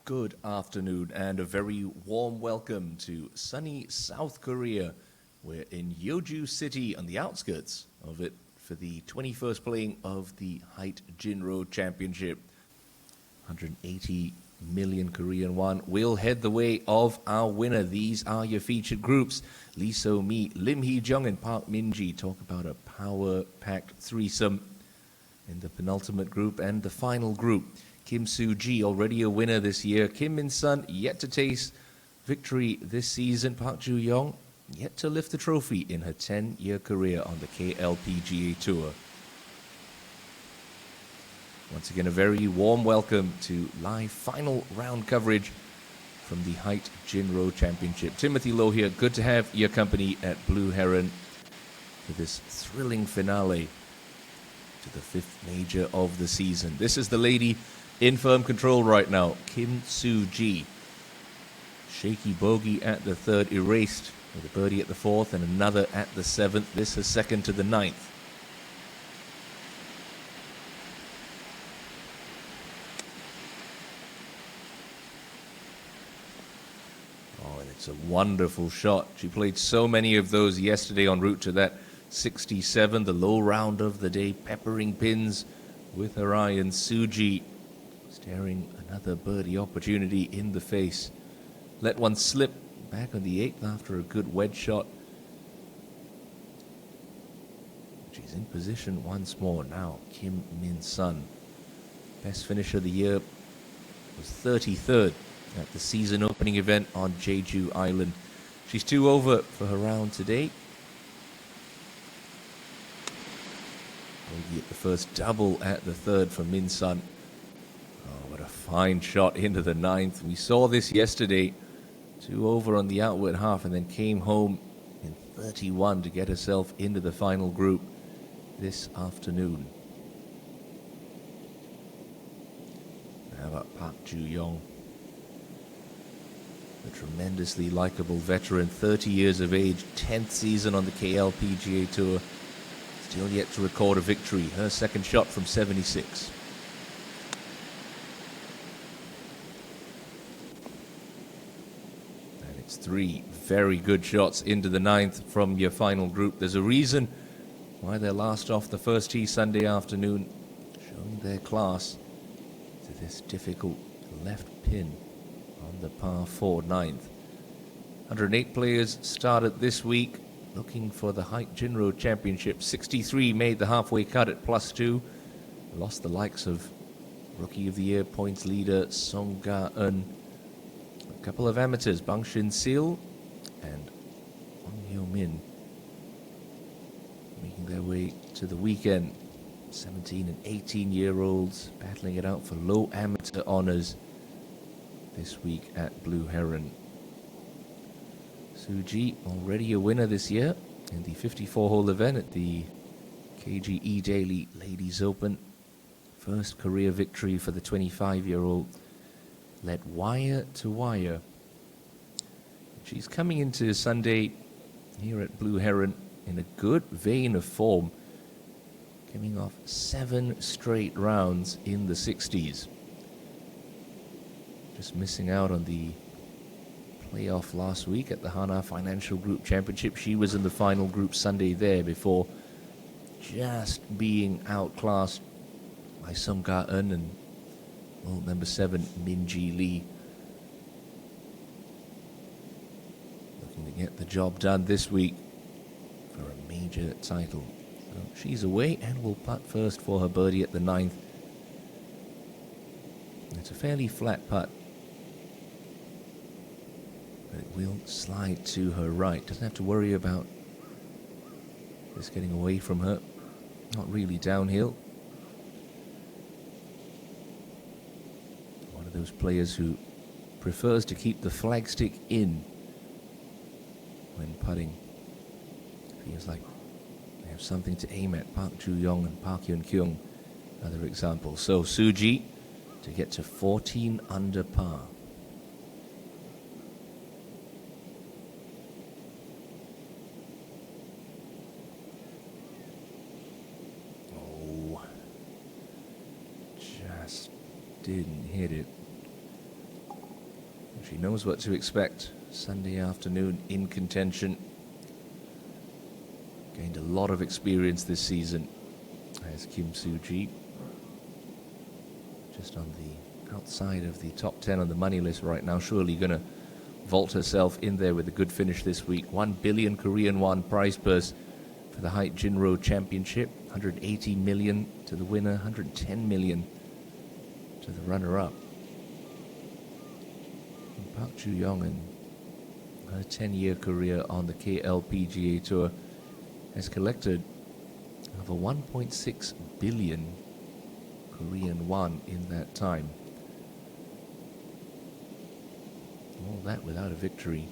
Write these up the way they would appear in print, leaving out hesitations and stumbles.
Good afternoon and a very warm welcome to sunny South Korea. We're in Yeoju City on the outskirts of it for the 21st playing of the HITE JINRO Championship. 180 million Korean won will head the way of our winner. These are your featured groups. Lee So-mi, Lim Hee-jung and Park Min-ji talk about a power-packed threesome in the penultimate group and the final group. Kim Soo-ji, already a winner this year. Kim Min-sun, yet to taste victory this season. Park Joo-young, yet to lift the trophy in her 10-year career on the KLPGA Tour. Once again, a very warm welcome to live final round coverage from the HITE JINRO Championship. Timothy Lowe here. Good to have your company at Blue Heron for this thrilling finale to the fifth major of the season. This is the lady in firm control right now, Kim Soo-ji. Shaky bogey at the third, erased with a birdie at the fourth and another at the seventh. This is second to the ninth. Oh, and it's a wonderful shot. She played so many of those yesterday en route to that 67, the low round of the day, peppering pins with her iron. Soo-ji staring another birdie opportunity in the face. Let one slip back on the eighth after a good wedge shot. She's in position once more now. Kim Min-sun, best finish of the year, was 33rd at the season opening event on Jeju Island. She's 2 over for her round today. Bogey at the first, double at the third for Min-sun. Oh, what a fine shot into the ninth. We saw this yesterday. 2 over on the outward half and then came home in 31 to get herself into the final group this afternoon. How about Park Joo-young? A tremendously likable veteran, 30 years of age, 10th season on the KLPGA Tour. Still yet to record a victory. Her second shot from 76. And it's 3 very good shots into the ninth from your final group. There's a reason why they're last off the first tee Sunday afternoon, showing their class to this difficult left pin on the par 4 ninth. 108 players started this week looking for the HITE JINRO Championship. 63 made the halfway cut at +2. Lost the likes of Rookie of the Year points leader Song Ga-eun. A couple of amateurs, Bang Shin-sil and Wang Hyo-min, making their way to the weekend. 17 and 18-year-olds battling it out for low amateur honors this week at Blue Heron. Soo-ji, already a winner this year in the 54-hole event at the KGE Daily Ladies Open. First career victory for the 25-year-old. Led wire to wire. She's coming into Sunday here at Blue Heron in a good vein of form, coming off 7 straight rounds in the 60s. Just missing out on the playoff last week at the Hana Financial Group Championship. She was in the final group Sunday there before just being outclassed by Song Ga-eun and world number 7 Min-ji Lee. Looking to get the job done this week for a major title. So she's away and will putt first for her birdie at the ninth. It's a fairly flat putt, but it will slide to her right. Doesn't have to worry about this getting away from her. Not really downhill. One of those players who prefers to keep the flagstick in when putting. Feels like they have something to aim at. Park Joo-young and Park Hyun-kyung, other examples. So Soo-ji to get to 14 under par. Didn't hit it. She knows what to expect. Sunday afternoon in contention. Gained a lot of experience this season as Kim Soo-ji. Just on the outside of the top 10 on the money list right now. Surely going to vault herself in there with a good finish this week. 1 billion Korean won prize purse for the HITE JINRO Championship. 180 million to the winner, 110 million to the runner-up. Park Joo-young and her 10-year career on the KLPGA Tour has collected over 1.6 billion Korean won in that time. All that without a victory.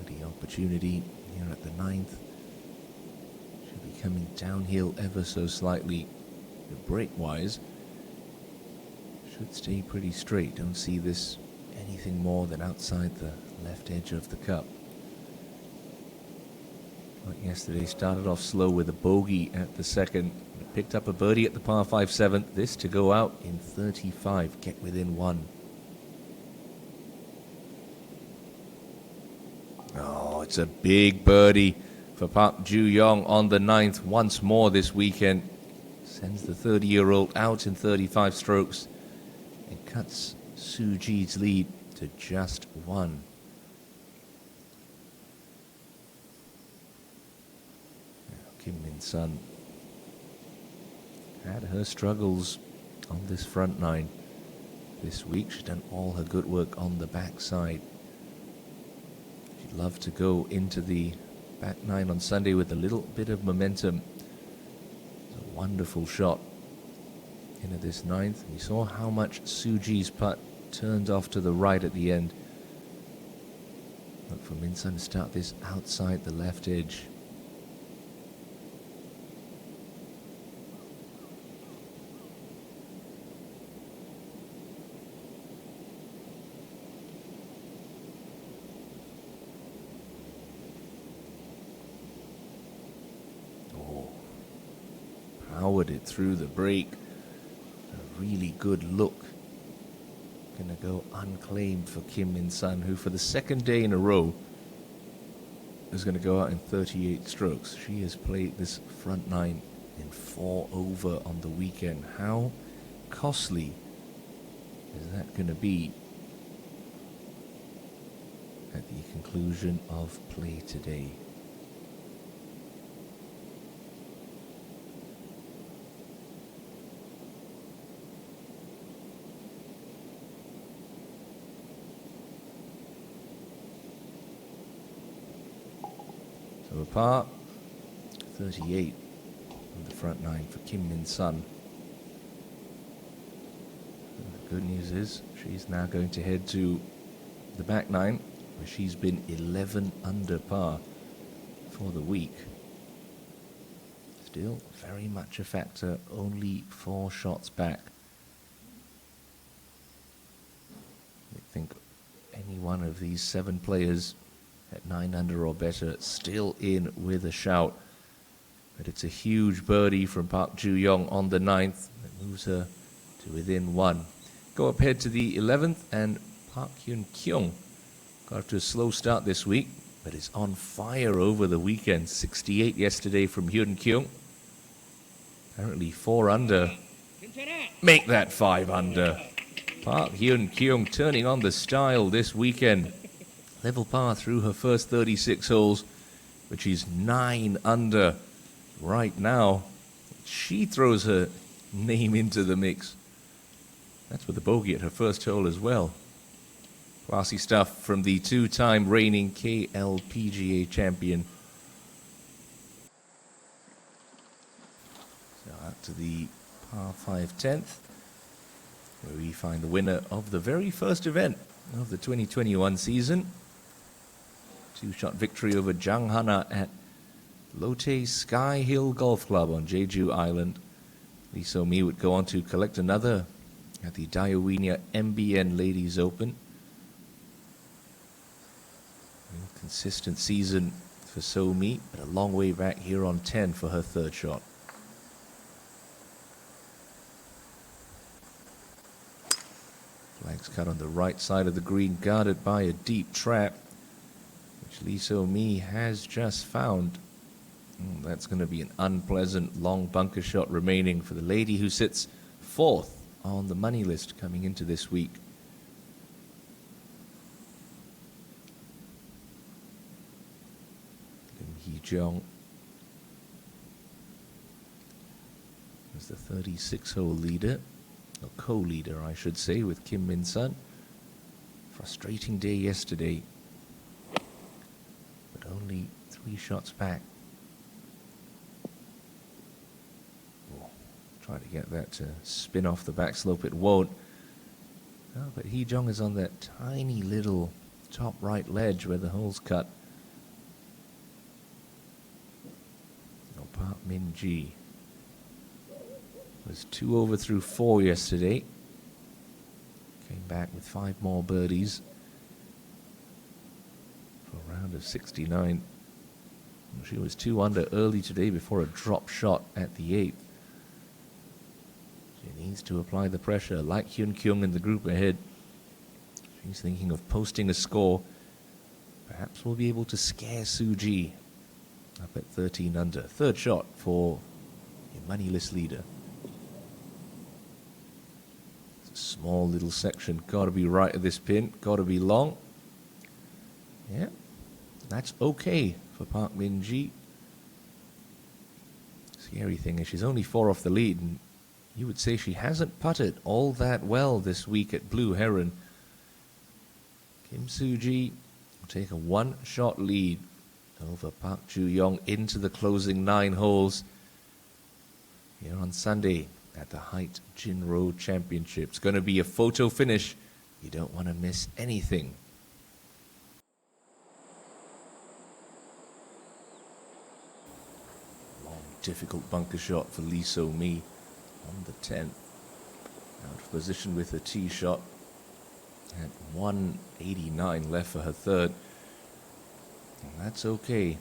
The opportunity here at the 9th. Should be coming downhill ever so slightly. The break-wise should stay pretty straight. Don't see this anything more than outside the left edge of the cup. Like yesterday, started off slow with a bogey at the second. Picked up a birdie at the par 5 7th. This to go out in 35. Get within one. Oh, it's a big birdie for Park Joo-young on the 9th once more this weekend. Sends the 30-year-old out in 35 strokes and cuts Soo-ji's lead to just one. Kim Min-sun had her struggles on this front nine this week. She's done all her good work on the backside. She'd love to go into the back nine on Sunday with a little bit of momentum. It's a wonderful shot into this 9th. We saw how much Soo-ji's putt turned off to the right at the end. Look for Min-sun to start this outside the left edge. Powered it through the break. A really good look. Gonna go unclaimed for Kim Min-sun, who for the second day in a row is gonna go out in 38 strokes. She has played this front nine in 4 over on the weekend. How costly is that gonna be at the conclusion of play today? So a par 38 on the front nine for Kim Min-sun. The good news is she's now going to head to the back nine, where she's been 11 under par for the week. Still very much a factor, only 4 shots back. I think any one of these 7 players at 9 under or better still in with a shout. But it's a huge birdie from Park Joo-young on the 9th that moves her to within 1. Go up ahead to the 11th, and Park Hyun-kyung got off to a slow start this week, but is on fire over the weekend. 68 yesterday from Hyun-kyung. Apparently 4 under. Make that 5 under. Park Hyun-kyung turning on the style this weekend. Level par through her first 36 holes, but she's 9 under right now. She throws her name into the mix. That's with a bogey at her first hole as well. Classy stuff from the 2-time reigning KLPGA champion. So out to the par 5 10th, where we find the winner of the very first event of the 2021 season. 2-shot victory over Jang Hana at Lotte Sky Hill Golf Club on Jeju Island. Lee So-mi would go on to collect another at the Daiwinia MBN Ladies Open. Consistent season for So-Mi, but a long way back here on 10 for her third shot. Flags cut on the right side of the green, guarded by a deep trap, which Lee So-Mi has just found. That's going to be an unpleasant long bunker shot remaining for the lady who sits fourth on the money list coming into this week. Lim Hee-jung is the 36-hole leader, or co-leader I should say, with Kim Min-sun. Frustrating day yesterday, but only 3 shots back. Try to get that to spin off the backslope. It won't. Oh, but Hee-jung is on that tiny little top right ledge where the hole's cut. Oh, Park Min-ji was 2 over through 4 yesterday. Came back with 5 more birdies for a round of 69. She was 2 under early today before a drop shot at the 8th. She needs to apply the pressure like Hyun Kyung in the group ahead. She's thinking of posting a score. Perhaps we'll be able to scare Suji up at 13 under. Third shot for your money list leader. It's a small little section. Got to be right at this pin. Got to be long. Yeah, that's okay for Park Min-ji. Scary thing is she's only 4 off the lead, and you would say she hasn't putted all that well this week at Blue Heron. Kim Soo-ji will take a 1-shot lead over Park Ju-young into the closing 9 holes here on Sunday at the HITE JINRO Championship. It's going to be a photo finish. You don't want to miss anything. Long, difficult bunker shot for Lee So-mi on the 10th. Out of position with a tee shot at 189 left for her third. And that's okay.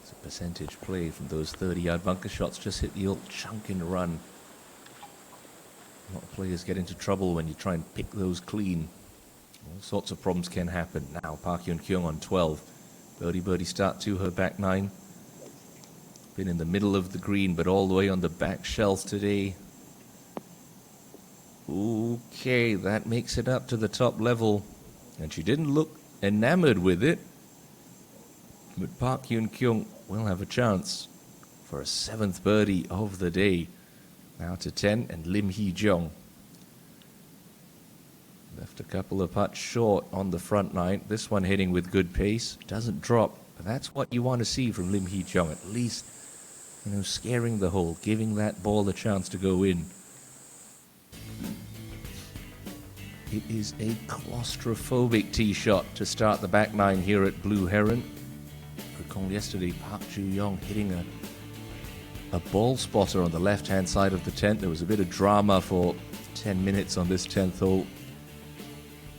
It's a percentage play from those 30-yard bunker shots. Just hit the old chunk and run. A lot of players get into trouble when you try and pick those clean. All sorts of problems can happen. Now Park Hyun-kyung on 12. Birdie start to her back 9. Been in the middle of the green, but all the way on the back shelf today. Okay, that makes it up to the top level. And she didn't look enamored with it. But Park Hyun-kyung will have a chance for a 7th birdie of the day. Now to 10, and Lim Hee-jung left a couple of putts short on the front 9. This one hitting with good pace. Doesn't drop, but that's what you want to see from Lim Hee-jung. At least, scaring the hole, giving that ball a chance to go in. It is a claustrophobic tee shot to start the back 9 here at Blue Heron. Recall yesterday, Park Ju-young hitting a ball spotter on the left-hand side of the 10th. There was a bit of drama for 10 minutes on this 10th hole.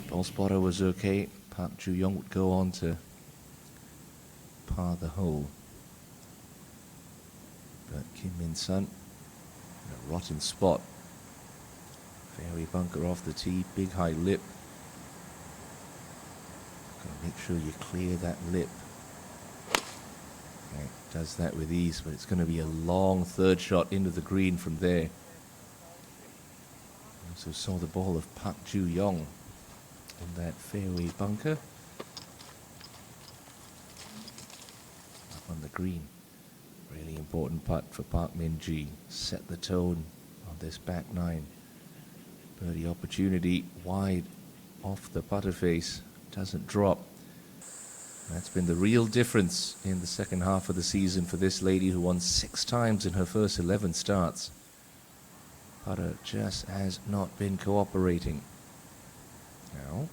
Ball spotter was okay. Park Ju-young would go on to par the hole. But Kim Min-sun in a rotten spot. Fairway bunker off the tee, big high lip. Gotta make sure you clear that lip. Okay, does that with ease, but it's going to be a long third shot into the green from there. Also saw the ball of Park Ju-young in that fairway bunker. Up on the green. Really important putt for Park Min-ji. Set the tone on this back 9. Birdie opportunity wide off the putter face. Doesn't drop. That's been the real difference in the second half of the season for this lady who won 6 times in her first 11 starts. Putter just has not been cooperating. Now,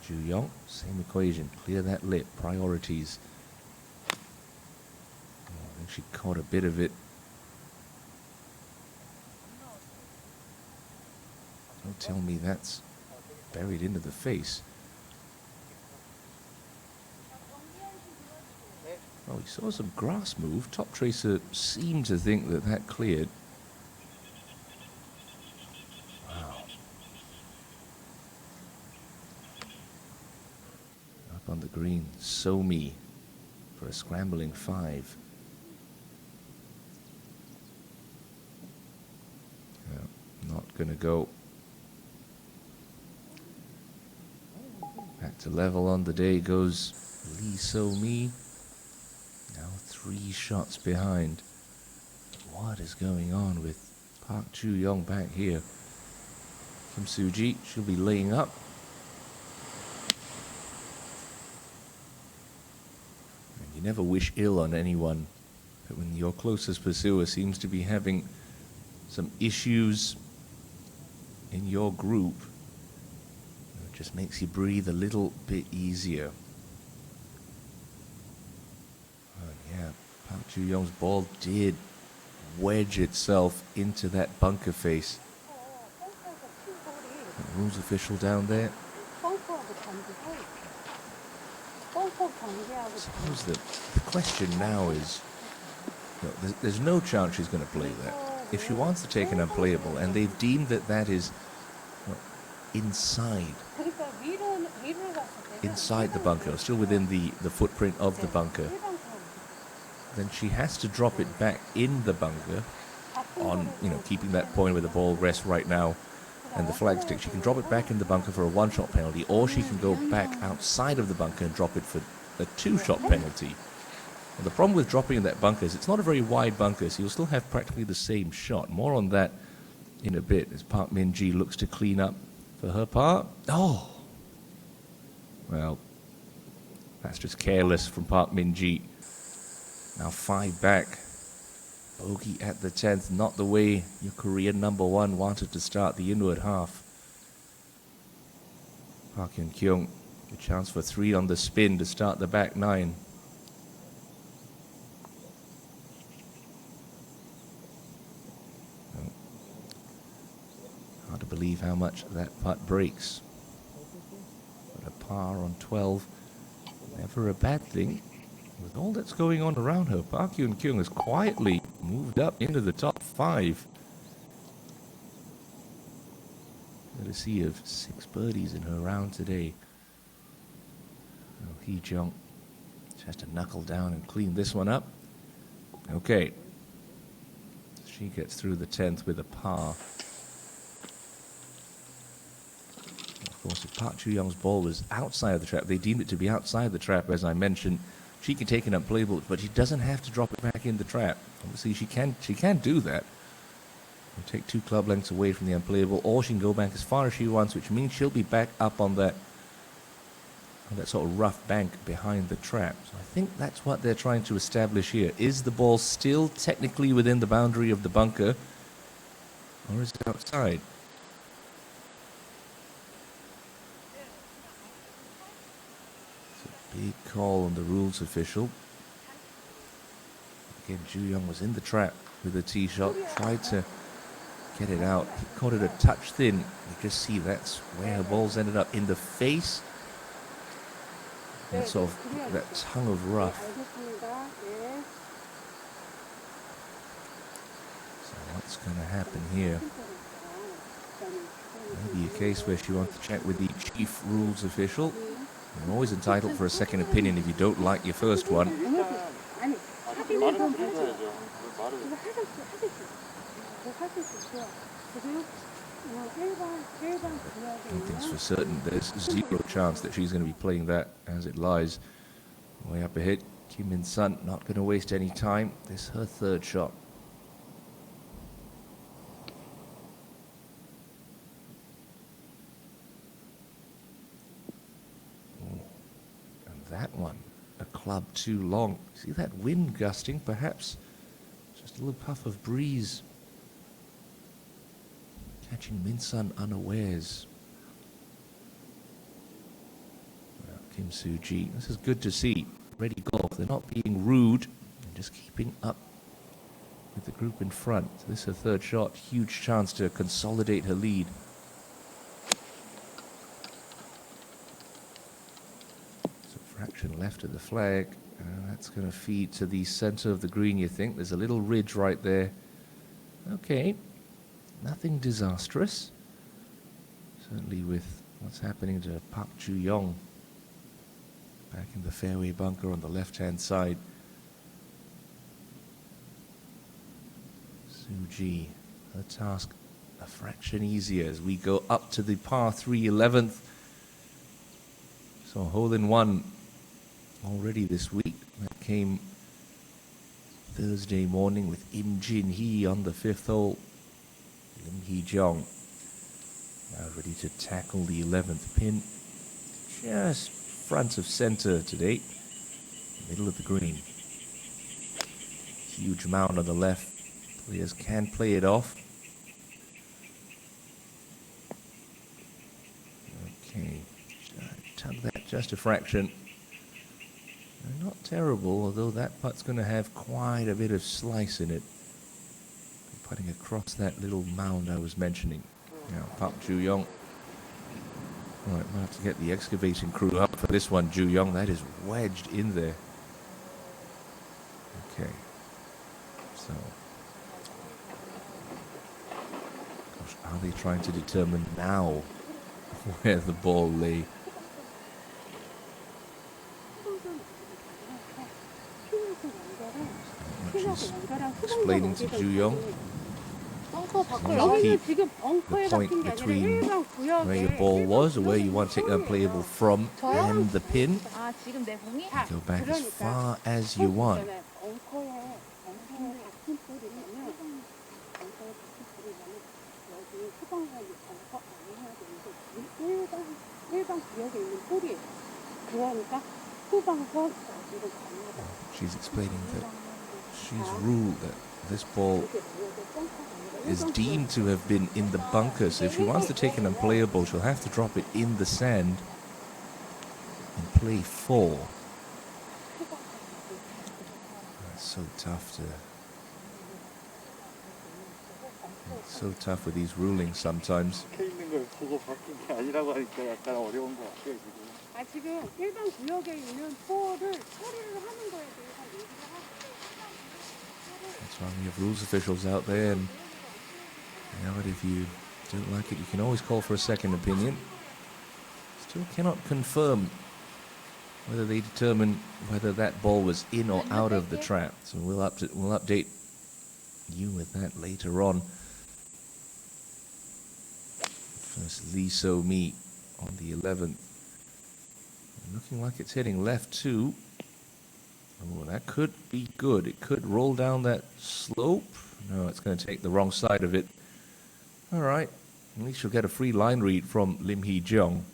Ju-young, same equation. Clear that lip. Priorities. I think she caught a bit of it. Don't tell me that's buried into the face. Oh, he saw some grass move. Top Tracer seemed to think that that cleared. Wow. Up on the green, Somi for a scrambling 5. Yeah, not going to go. Back to level on the day goes Lee So-mi. Now 3 shots behind. What is going on with Park Chu-young back here? Kim Soo-ji, she'll be laying up. And you never wish ill on anyone, but when your closest pursuer seems to be having some issues in your group, it just makes you breathe a little bit easier. Oh yeah, Park Chu-young's ball did wedge itself into that bunker face. The rules official down there. I suppose the question now is, there's no chance she's going to play that. If she wants to take an unplayable, and they've deemed that that is inside the bunker, still within the footprint of the bunker, then she has to drop it back in the bunker on, keeping that point where the ball rests right now and the flag stick. She can drop it back in the bunker for a 1-shot penalty, or she can go back outside of the bunker and drop it for a 2-shot penalty. And the problem with dropping in that bunker is it's not a very wide bunker, so you'll still have practically the same shot. More on that in a bit as Park Min-ji looks to clean up for her part. Oh! Well, that's just careless from Park Min-ji. Now 5 back. Bogey at the 10th, not the way your Korean number 1 wanted to start the inward half. Park Hyun-kyung, a chance for 3 on the spin to start the back 9. Oh. Hard to believe how much that putt breaks. But a par on 12, never a bad thing. With all that's going on around her, Park Hyun-kyung has quietly moved up into the top 5. Courtesy of 6 birdies in her round today. Well, Hee-jung has to knuckle down and clean this one up. Okay. She gets through the 10th with a par. Of course, if Park Chu-young's ball was outside of the trap, they deemed it to be outside the trap, as I mentioned. She can take an unplayable, but she doesn't have to drop it back in the trap. Obviously, she can do that. And take 2 club lengths away from the unplayable, or she can go back as far as she wants, which means she'll be back up on that sort of rough bank behind the trap. So I think that's what they're trying to establish here. Is the ball still technically within the boundary of the bunker, or is it outside? Big call on the rules official. Again, Ju-young was in the trap with a tee shot, tried to get it out. He caught it a touch thin. You just see that's where her balls ended up, in the face. And sort of that tongue of rough. So what's going to happen here? Maybe a case where she wants to check with the chief rules official. You're always entitled for a second opinion if you don't like your first one. One thing's for certain, there's 0 chance that she's going to be playing that as it lies. Way up ahead, Kim Min-sun not going to waste any time. This is her 3rd shot. That one, a club too long. See that wind gusting, perhaps? Just a little puff of breeze. Catching Min-sun unawares. Well, Kim Soo-ji, this is good to see. Ready golf. They're not being rude. They're just keeping up with the group in front. So this is her 3rd shot. Huge chance to consolidate her lead. Fraction left of the flag. That's going to feed to the center of the green, you think. There's a little ridge right there. Okay, nothing disastrous. Certainly with what's happening to Park Ju-young back in the fairway bunker on the left-hand side. Soo-ji, her task a fraction easier as we go up to the par 3 11th. So a hole-in-one already this week. That came Thursday morning with Im Jin-hee on the 5th hole. Lim Hee-jung now ready to tackle the 11th pin. Just front of center today. Middle of the green. Huge mound on the left. Players can play it off. Okay. Tug that just a fraction. Not terrible, although that putt's going to have quite a bit of slice in it. Putting across that little mound I was mentioning. Now, Park Ju-young. Right, we'll have to get the excavating crew up for this one. Ju-young, that is wedged in there. Okay. So, gosh, are they trying to determine now where the ball lay? She's explaining to Ju-young. Keep the point between where your ball was or where you want it unplayable from and the pin. Go back as far as you want. She's explaining that she's ruled that this ball is deemed to have been in the bunker, so if she wants to take an unplayable, she'll have to drop it in the sand and play 4. It's so tough to... It's so tough with these rulings sometimes. That's why we have rules officials out there, and you know what, if you don't like it, you can always call for a second opinion. Still cannot confirm whether they determine whether that ball was in or out of the trap. So we'll update you with that later on. First, Lee So-mi on the 11th. Looking like it's heading left too. Oh, that could be good. It could roll down that slope. No, it's going to take the wrong side of it. All right. At least you'll get a free line read from Lim Hee-jung.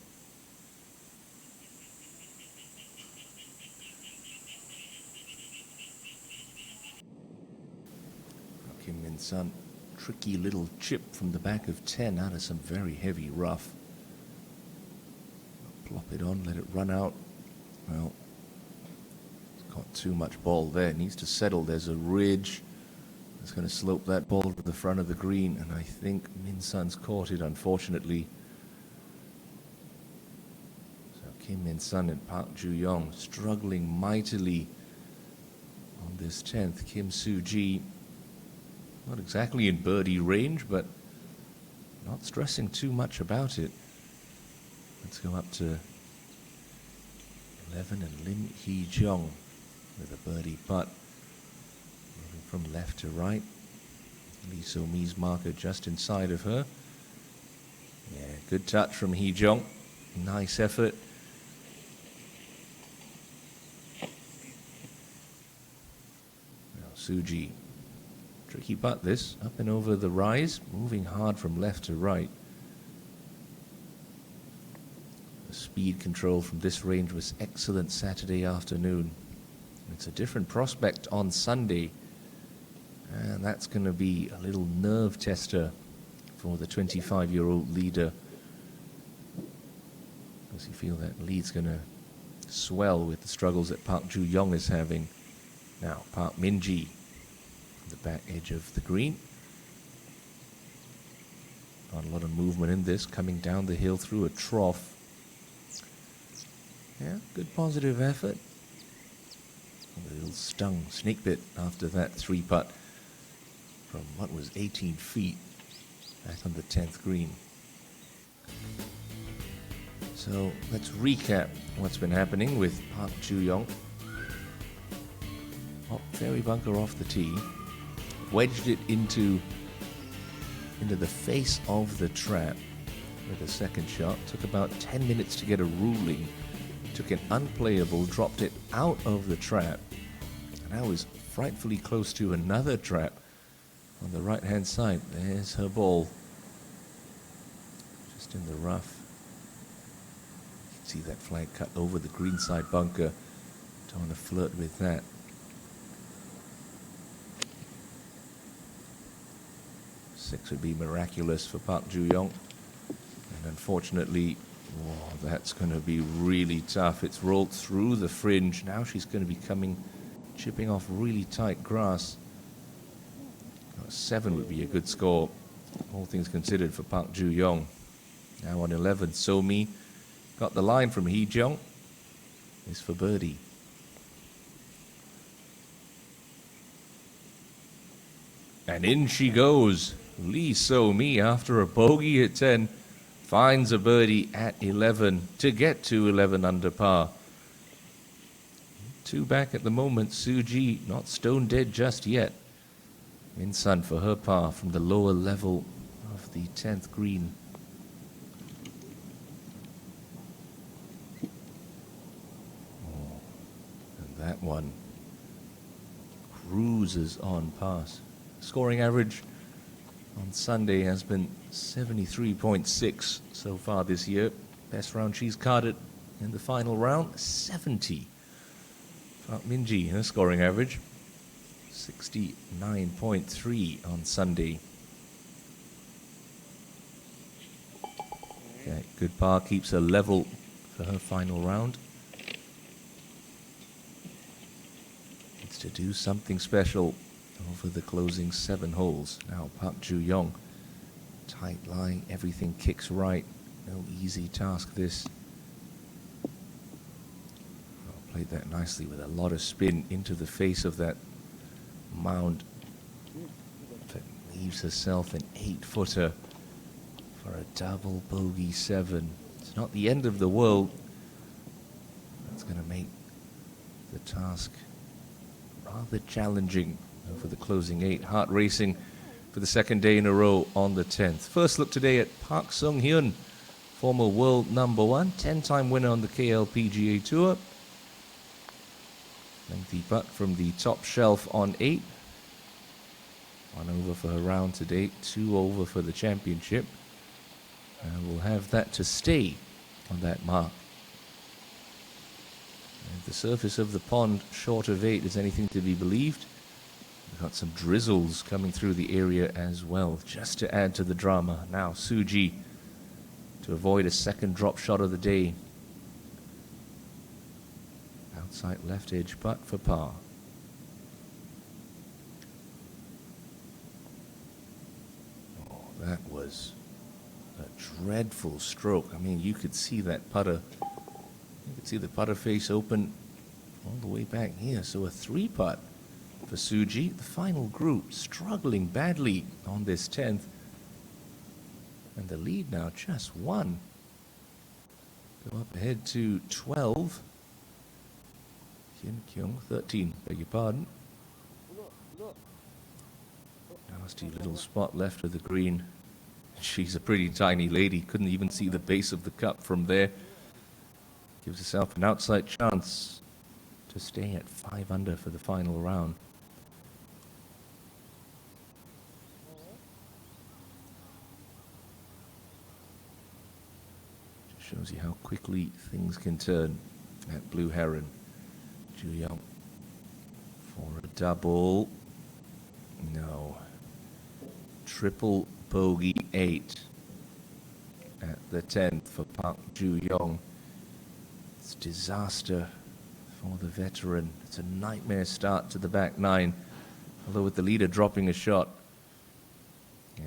Kim Min-sun, tricky little chip from the back of 10 out of some very heavy rough. Plop it on, let it run out. Well, it's got too much ball there. It needs to settle. There's a ridge. It's going to slope that ball to the front of the green, and I think Min-sun's caught it, unfortunately. So Kim Min-sun and Park Ju-young struggling mightily on this 10th. Kim Soo-ji, not exactly in birdie range, but not stressing too much about it. Let's go up to 11 and Lim Hee-jung with a birdie putt. Moving from left to right. Lee So-mi's marker just inside of her. Yeah, good touch from Hee-jung. Nice effort. Now Soo-ji. Tricky putt this. Up and over the rise. Moving hard from left to right. The speed control from this range was excellent Saturday afternoon. It's a different prospect on Sunday. And that's going to be a little nerve tester for the 25-year-old leader. Does he feel that lead's going to swell with the struggles that Park Ju-young is having? Now, Park Min-ji, the back edge of the green. Not a lot of movement in this, coming down the hill through a trough. Yeah, good positive effort. A little stung, snake bit after that 3-putt from what was 18 feet back on the 10th green. So let's recap what's been happening with Park Joo-young. Fairway bunker off the tee, wedged it into the face of the trap with a second shot. Took about 10 minutes to get a ruling. Took an unplayable, dropped it out of the trap, and I was frightfully close to another trap on the right hand side. There's her ball, just in the rough. You can see that flag cut over the greenside bunker. Don't want to flirt with that. Six would be miraculous for Park Joo-young, and unfortunately, that's going to be really tough. It's rolled through the fringe. Now she's going to be chipping off really tight grass. 7 would be a good score, all things considered, for Park Joo-young. Now on 11, So-mi got the line from Hee-jung. Is for birdie. And in she goes. Lee So-mi, after a bogey at 10, finds a birdie at 11 to get to 11 under par. 2 back at the moment. Suji not stone dead just yet. In sun for her par from the lower level of the 10th green. And that one cruises on past. Scoring average on Sunday has been 73.6 so far this year. Best round she's carded in the final round, 70. Park Min-ji, her scoring average, 69.3 on Sunday. Okay, good par, keeps her level for her final round. Needs to do something special over the closing 7 holes. Now Park Joo-young, tight line, everything kicks right. No easy task this. Played that nicely with a lot of spin into the face of that mound. That leaves herself an 8-footer for a double bogey 7. It's not the end of the world. That's going to make the task rather challenging over the closing 8. Heart racing for the second day in a row on the 10th. First look today at Park Sung-hyun, former world number 1, 10-time winner on the KLPGA Tour. Lengthy putt from the top shelf on 8. 1 over for her round to date, 2 over for the championship. And we'll have that to stay on that mark. And the surface of the pond short of 8 is anything to be believed. We've got some drizzles coming through the area as well, just to add to the drama. Now Suji to avoid a second drop shot of the day. Outside left edge putt for par. Oh, that was a dreadful stroke. I mean, you could see that putter. You could see the putter face open all the way back here. So a 3-putt for Suji. The final group struggling badly on this 10th. And the lead now just 1. Go up ahead to 12. Hyun-kyung, 13, beg your pardon. Nasty little spot left of the green. She's a pretty tiny lady. Couldn't even see the base of the cup from there. Gives herself an outside chance to stay at 5 under for the final round. Just shows you how quickly things can turn at Blue Heron. Joo-young for a double. No. Triple bogey 8 at the 10th for Park Joo-young. It's disaster for the veteran. It's a nightmare start to the back 9. Although with the leader dropping a shot,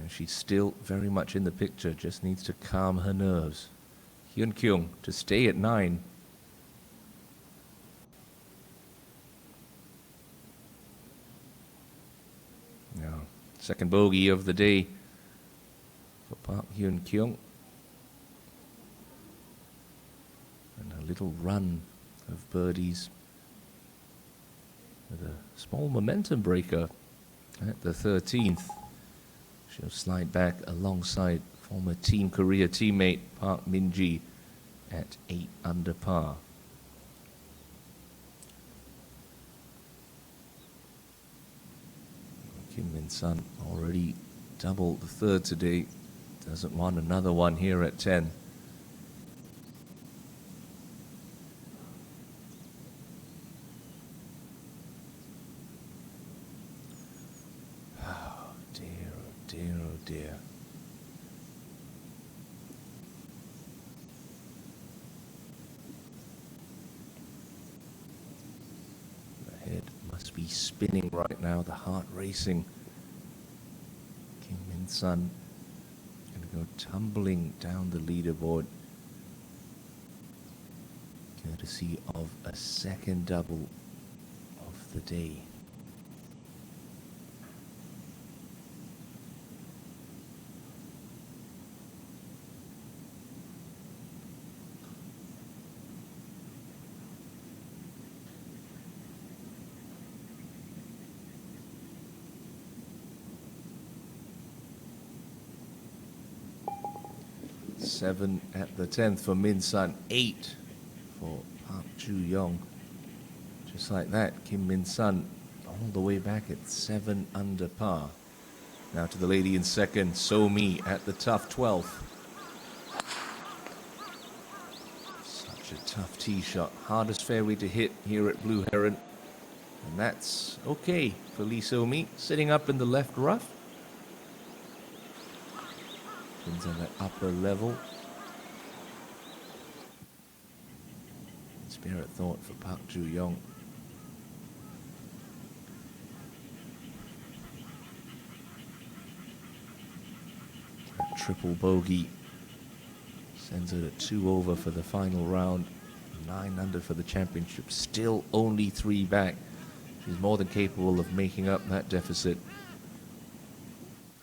she's still very much in the picture. Just needs to calm her nerves. Hyun-kyung to stay at 9. Second bogey of the day for Park Hyun Kyung. And a little run of birdies with a small momentum breaker at the 13th. She'll slide back alongside former Team Korea teammate Park Min-ji at 8 under par. Kim Min-sun already doubled the third today. Doesn't want another one here at 10. Oh dear, oh dear, oh dear. The head must be spinning right now, the heart racing. Kim Min-sun go tumbling down the leaderboard, courtesy of a second double of the day. Seven at the 10th for Min-sun, 8 for Park Ju-young. Just like that, Kim Min-sun all the way back at 7 under par. Now to the lady in second, So-mi at the tough 12th. Such a tough tee shot, hardest fairway to hit here at Blue Heron. And that's okay for Lee So-mi, sitting up in the left rough. Pins on that upper level. Spare a thought for Park Ju-young. That triple bogey sends her to 2 over for the final round. 9 under for the championship. Still only 3 back. She's more than capable of making up that deficit.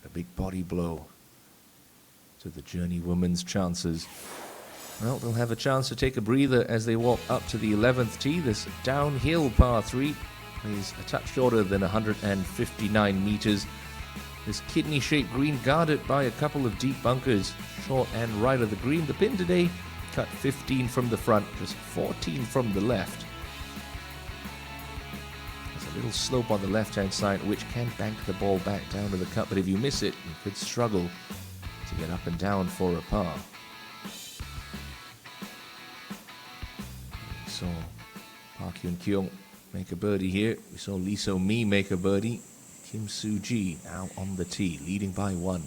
A big body blow to the journeywoman's chances. Well, they'll have a chance to take a breather as they walk up to the 11th tee. This downhill par 3 plays a touch shorter than 159 meters. This kidney-shaped green guarded by a couple of deep bunkers, short and right of the green. The pin today cut 15 from the front, just 14 from the left. There's a little slope on the left-hand side which can bank the ball back down to the cup, but if you miss it, you could struggle to get up and down for a par. We saw Park Hyun Kyung make a birdie here. We saw Lee So-mi make a birdie. Kim Soo-ji now on the tee, leading by 1.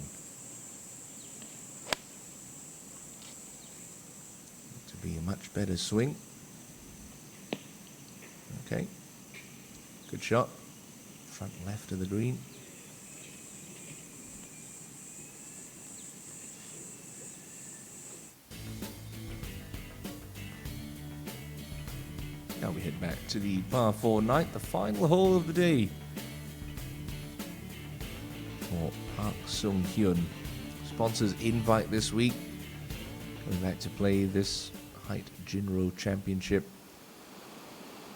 To be a much better swing. Okay. Good shot. Front left of the green. Now we head back to the par 4 night, the final hole of the day for Park Sung-hyun. Sponsors invite this week. Going back to play this HITE JINRO Championship.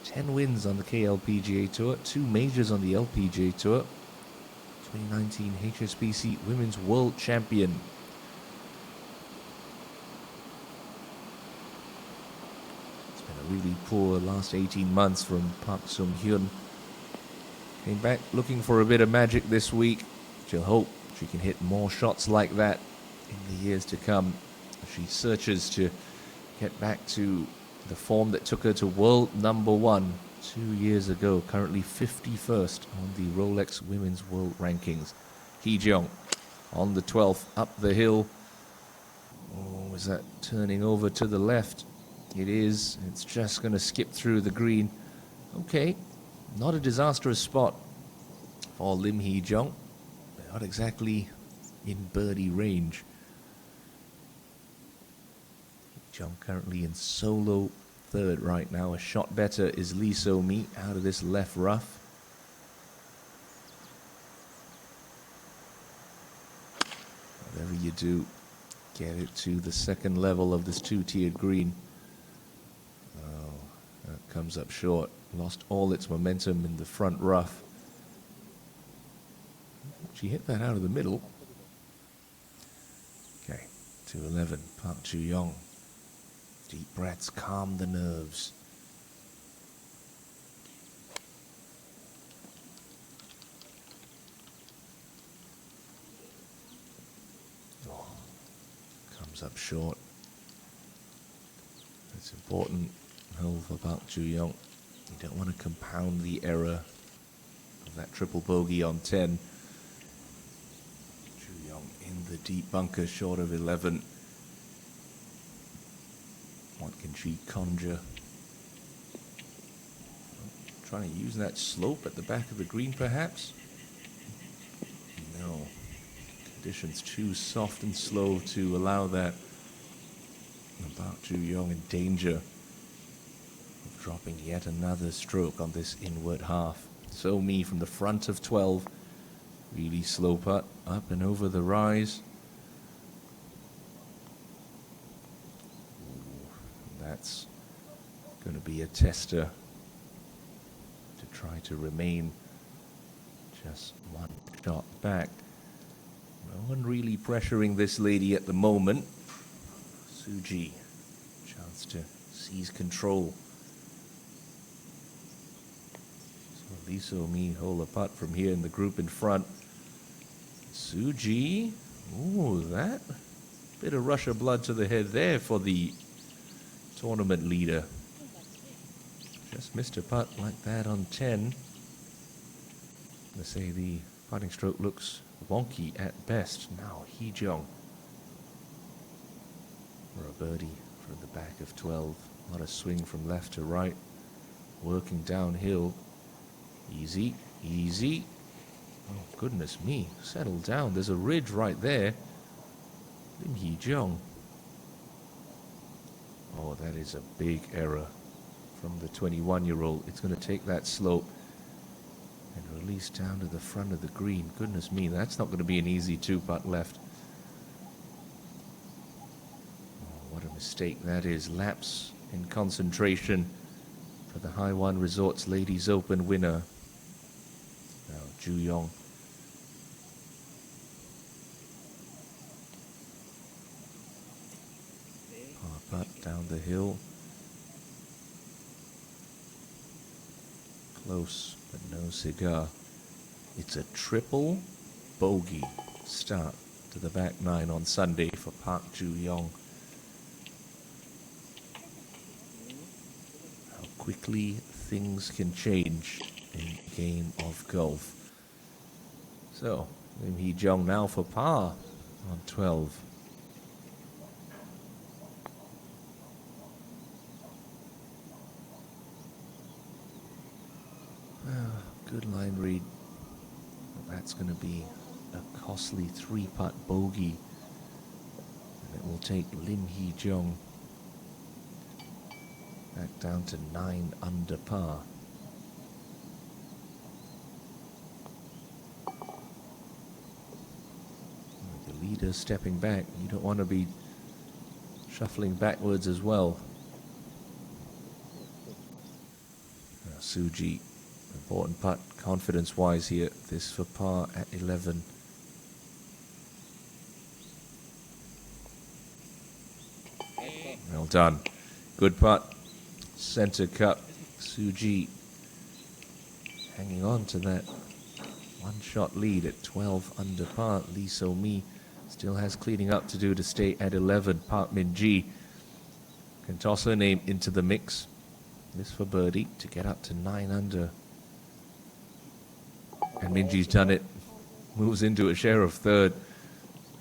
10 wins on the KLPGA Tour, 2 majors on the LPGA Tour. 2019 HSBC Women's World Champion. Really poor last 18 months from Park Sung-hyun. Came back looking for a bit of magic this week. She'll hope she can hit more shots like that in the years to come as she searches to get back to the form that took her to world number 1 2 years ago. Currently 51st on the Rolex Women's World Rankings. Hee-jeong on the 12th, up the hill. Oh, is that turning over to the left? It is. It's just going to skip through the green. Okay, not a disastrous spot for Lim Hee-jeong. Not exactly in birdie range. Hee-jeong currently in solo third right now. A shot better is Lee So-mi out of this left rough. Whatever you do, get it to the second level of this two-tiered green. Oh, that comes up short. Lost all its momentum in the front rough. She hit that out of the middle. Okay, 2-11, Park Ju-young. Deep breaths, calm the nerves. Oh, comes up short. It's important hole for Park Ju-young. You don't want to compound the error of that triple bogey on 10. Ju-young in the deep bunker, short of 11. What can she conjure? Trying to use that slope at the back of the green, perhaps? No. Conditions too soft and slow to allow that. Park Ju-young in danger of dropping yet another stroke on this inward half. So me from the front of 12. Really slow putt, up and over the rise. That's going to be a tester to try to remain just one shot back. No one really pressuring this lady at the moment. Suji, chance to seize control. So Lee So-mi hole a putt from here in the group in front. Suji, ooh, that bit of rush of blood to the head there for the tournament leader. Just missed a putt like that on 10. They say the putting stroke looks wonky at best. Now Hee-jung for a birdie from the back of 12. Not a swing from left to right. Working downhill. Easy, easy. Oh, goodness me. Settle down. There's a ridge right there. Lim Hee-jung. Oh, that is a big error from the 21-year-old. It's going to take that slope and release down to the front of the green. Goodness me, that's not going to be an easy two-putt left. Oh, what a mistake that is. Lapse in concentration for the Haiwan Resorts Ladies Open winner. Now, Ju-young. Putt down the hill. Close, but no cigar. It's a triple bogey start to the back nine on Sunday for Park Ju-young. How quickly things can change in a game of golf. So, Lim Hee-jung now for par on 12. Good line read. Well, that's going to be a costly three-putt bogey. And it will take Lim Hee-jung back down to 9 under par. The leader stepping back. You don't want to be shuffling backwards as well. Suji. Important putt, confidence-wise here. This for par at 11. Well done. Good putt. Center cut. Suji hanging on to that one-shot lead at 12 under par. Lee So-mi still has cleaning up to do to stay at 11. Park Min-ji can toss her name into the mix. This for birdie to get up to 9 under. And Minji's done it. Moves into a share of third.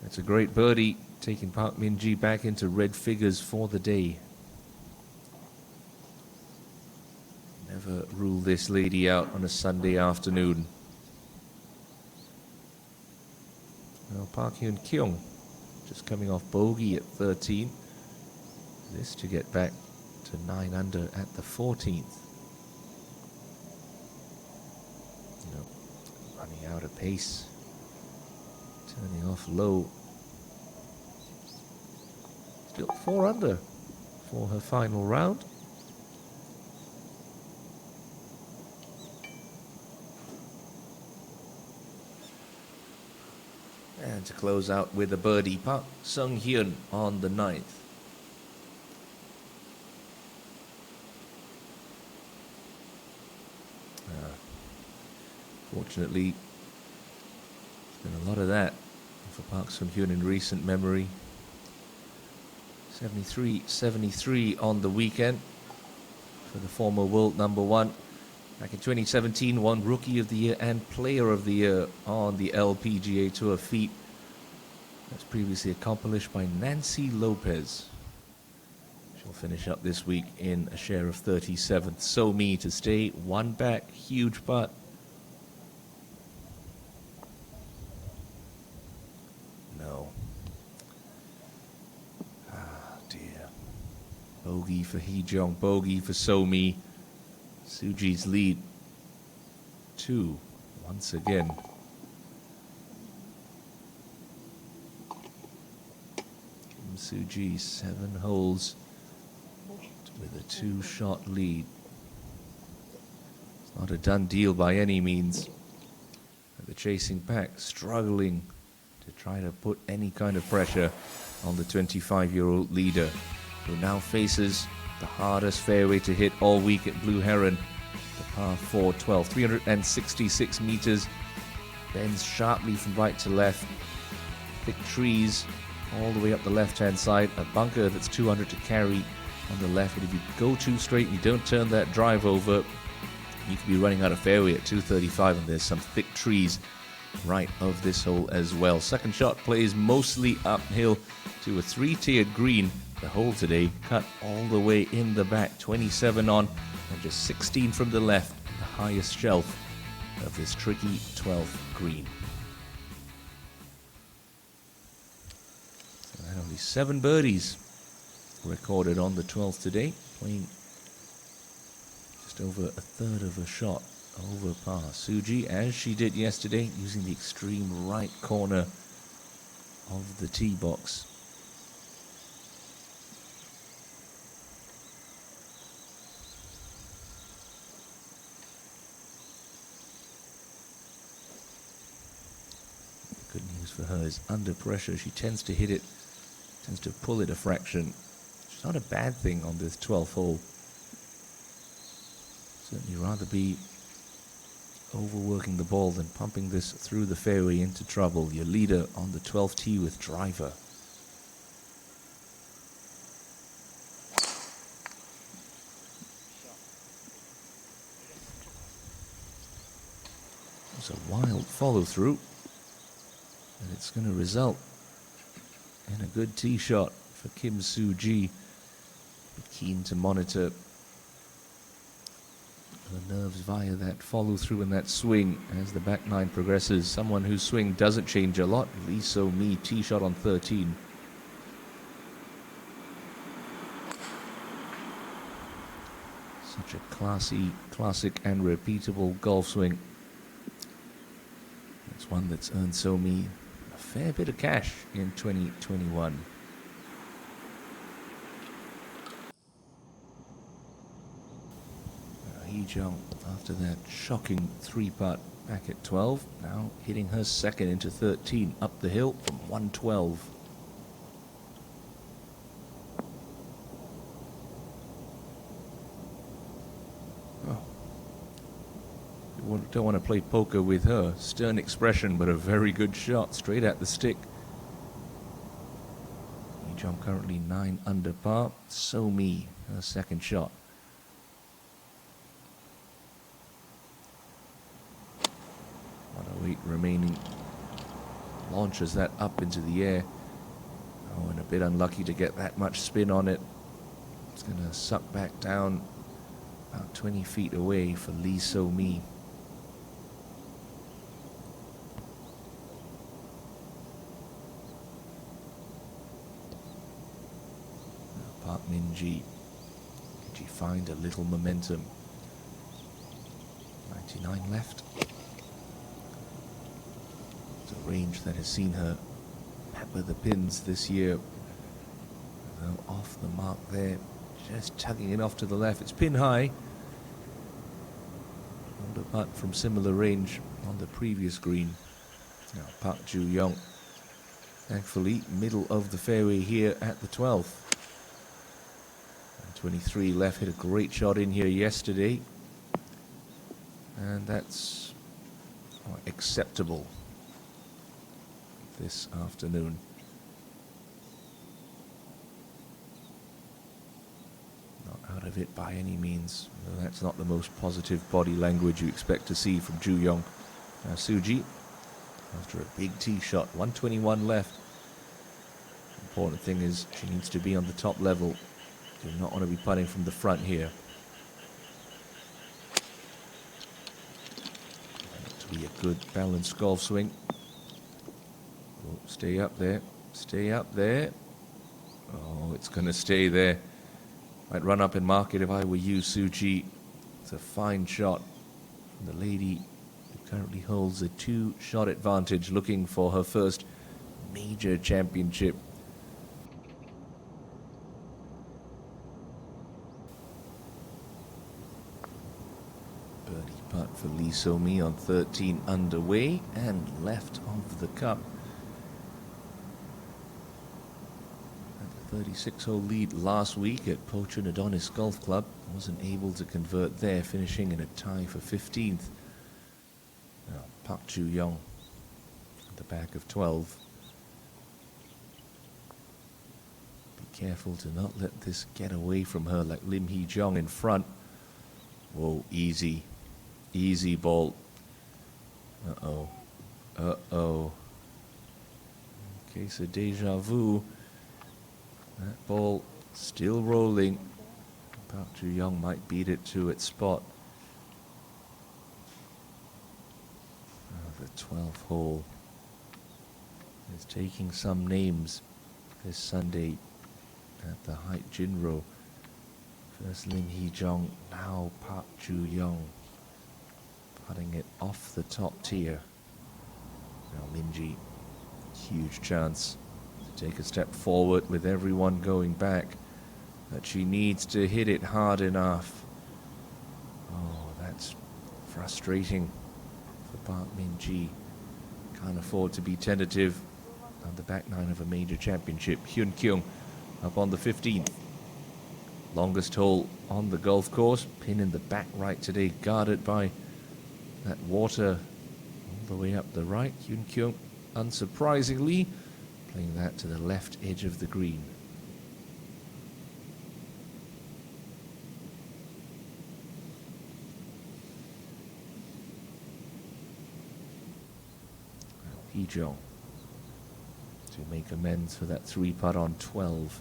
It's a great birdie, taking Park Min-ji back into red figures for the day. Never rule this lady out on a Sunday afternoon. Now Park Hyun-kyung just coming off bogey at 13. This to get back to 9 under at the 14th. Running out of pace. Turning off low. still 4 under for her final round. And to close out with a birdie, Park Sung-hyun on the 9th. Fortunately, there's been a lot of that for Park Sung-hyun in recent memory. 73-73 on the weekend for the former world number 1. Back in 2017, won Rookie of the Year and Player of the Year on the LPGA Tour feat. That's previously accomplished by Nancy Lopez. She'll finish up this week in a share of 37th. So me to stay 1 back, huge putt. No. Ah, dear. Bogey for Hee-jong, bogey for So-mi. Suji's lead 2 once again. Kim Suji 7 holes with a 2-shot lead. It's not a done deal by any means. The chasing pack struggling to try to put any kind of pressure on the 25-year-old leader, who now faces the hardest fairway to hit all week at Blue Heron, the par 4 12, 366 meters, bends sharply from right to left, thick trees all the way up the left-hand side, a bunker that's 200 to carry on the left, but if you go too straight and you don't turn that drive over, you could be running out of fairway at 235, and there's some thick trees right of this hole as well. Second shot plays mostly uphill to a 3-tiered green. The hole today cut all the way in the back, 27 on and just 16 from the left, the highest shelf of this tricky 12th green. So that only 7 birdies recorded on the 12th today, playing just over a third of a shot over par. Suji, as she did yesterday, using the extreme right corner of the tee box. Good news for her is under pressure, she tends to hit it, tends to pull it a fraction. It's not a bad thing on this 12th hole. Certainly rather be overworking the ball than pumping this through the fairway into trouble. Your leader on the 12th tee with driver. It's a wild follow through, and it's going to result in a good tee shot for Kim Soo-ji. Keen to monitor the nerves via that follow through and that swing as the back nine progresses. Someone whose swing doesn't change a lot, Lee So-mi, tee shot on 13. Such a classy, classic and repeatable golf swing. It's one that's earned So-mi a fair bit of cash in 2021. Hee-jong, after that shocking 3-putt back at 12, now hitting her second into 13 up the hill from 112. Oh. You don't want to play poker with her. Stern expression, but a very good shot straight at the stick. Hee-jong currently 9 under par. So-mi, her second shot. 108 remaining. Launches that up into the air. Oh, and a bit unlucky to get that much spin on it. It's going to suck back down about 20 feet away for Lee So-mi. Park Min-ji. Can she find a little momentum? 99 left. It's a range that has seen her pepper the pins this year. Well, off the mark there, just tugging it off to the left. It's pin high. Older putt from similar range on the previous green. Now Park Joo-young, thankfully, middle of the fairway here at the 12th. 23 left, hit a great shot in here yesterday. And that's acceptable this afternoon. Not out of it by any means. No, that's not the most positive body language you expect to see from Joo-young. Now Suji, after a big tee shot, 121 left. The important thing is she needs to be on the top level. Do not want to be putting from the front here. To be a good balanced golf swing. Oh, stay up there. Stay up there. Oh, it's going to stay there. I'd run up and mark it if I were you, Suji. It's a fine shot from the lady who currently holds a 2-shot advantage, looking for her first major championship. Birdie putt for Lee So-mi on 13 underway and left of the cup. Had the 36-hole lead last week at Pochon Adonis Golf Club. Wasn't able to convert there, finishing in a tie for 15th. Now Park Joo-young at the back of 12. Be careful to not let this get away from her like Lim Hee-jong in front. Whoa, easy. Easy ball. Uh-oh. Uh-oh. In case of deja vu. That ball still rolling. Park Joo-young might beat it to its spot. Oh, the 12th hole is taking some names this Sunday at the HITE JINRO. First Lim Hee-jong, now Park Joo-young. Putting it off the top tier. Now Minji, huge chance to take a step forward with everyone going back. But she needs to hit it hard enough. Oh, that's frustrating for Park Min-ji. Can't afford to be tentative on the back nine of a major championship. Hyun Kyung up on the 15th. Longest hole on the golf course. Pin in the back right today, guarded by that water all the way up the right. Hyun Kyung, unsurprisingly, playing that to the left edge of the green. Hee-jong to make amends for that 3-putt on 12.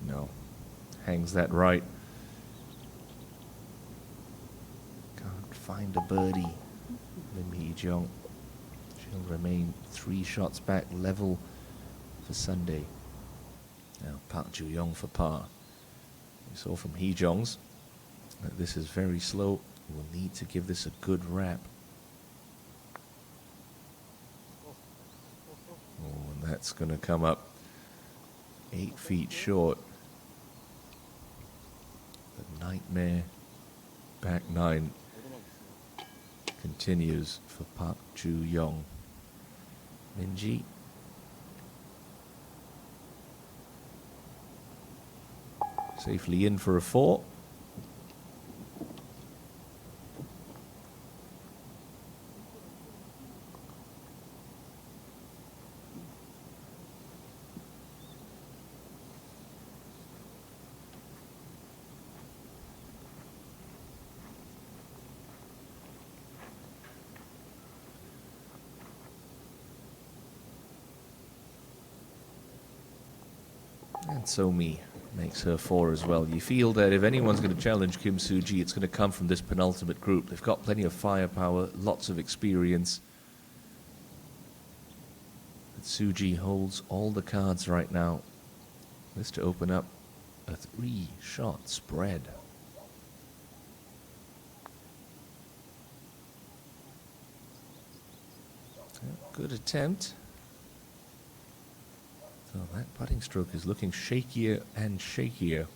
No. Hangs that right. Can't find a birdie. Lim Hee-jong. She'll remain 3 shots back, level for Sunday. Now Park Joo-young for par. We saw from Hee-jong's that this is very slow. We'll need to give this a good wrap. Oh, and that's going to come up 8 feet short. The nightmare back nine continues for Park Joo-young. Minji. Safely in for a 4. And So-mi makes her 4 as well. You feel that if anyone's going to challenge Kim Soo-ji, it's going to come from this penultimate group. They've got plenty of firepower, lots of experience. But Soo-ji holds all the cards right now. This to open up a 3-shot spread. Good attempt. So that putting stroke is looking shakier and shakier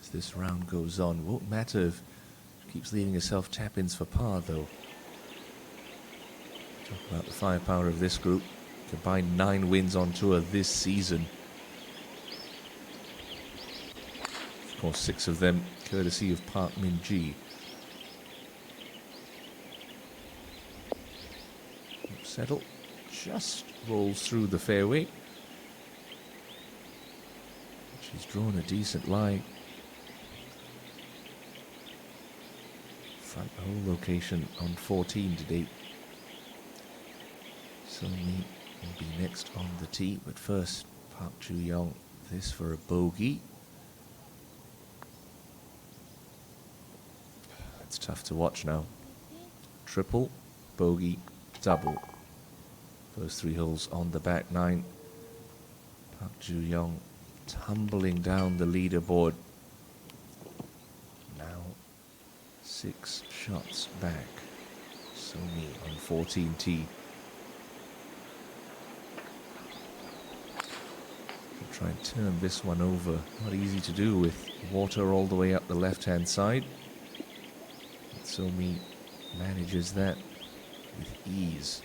as this round goes on. Won't matter if she keeps leaving herself tap-ins for par, though. Talk about the firepower of this group. Combined 9 wins on tour this season. Of course, 6 of them courtesy of Park Min-ji. Settle, just rolls through the fairway. She's drawn a decent line. Front hole location on 14 to date. Somi will be next on the tee, but first Park Ju-young, this for a bogey. It's tough to watch now. Triple, bogey, double. First 3 holes on the back 9. Park Ju-young tumbling down the leaderboard. Now 6 shots back. Somi on 14T. Try and turn this one over. Not easy to do with water all the way up the left-hand side. But Somi manages that with ease.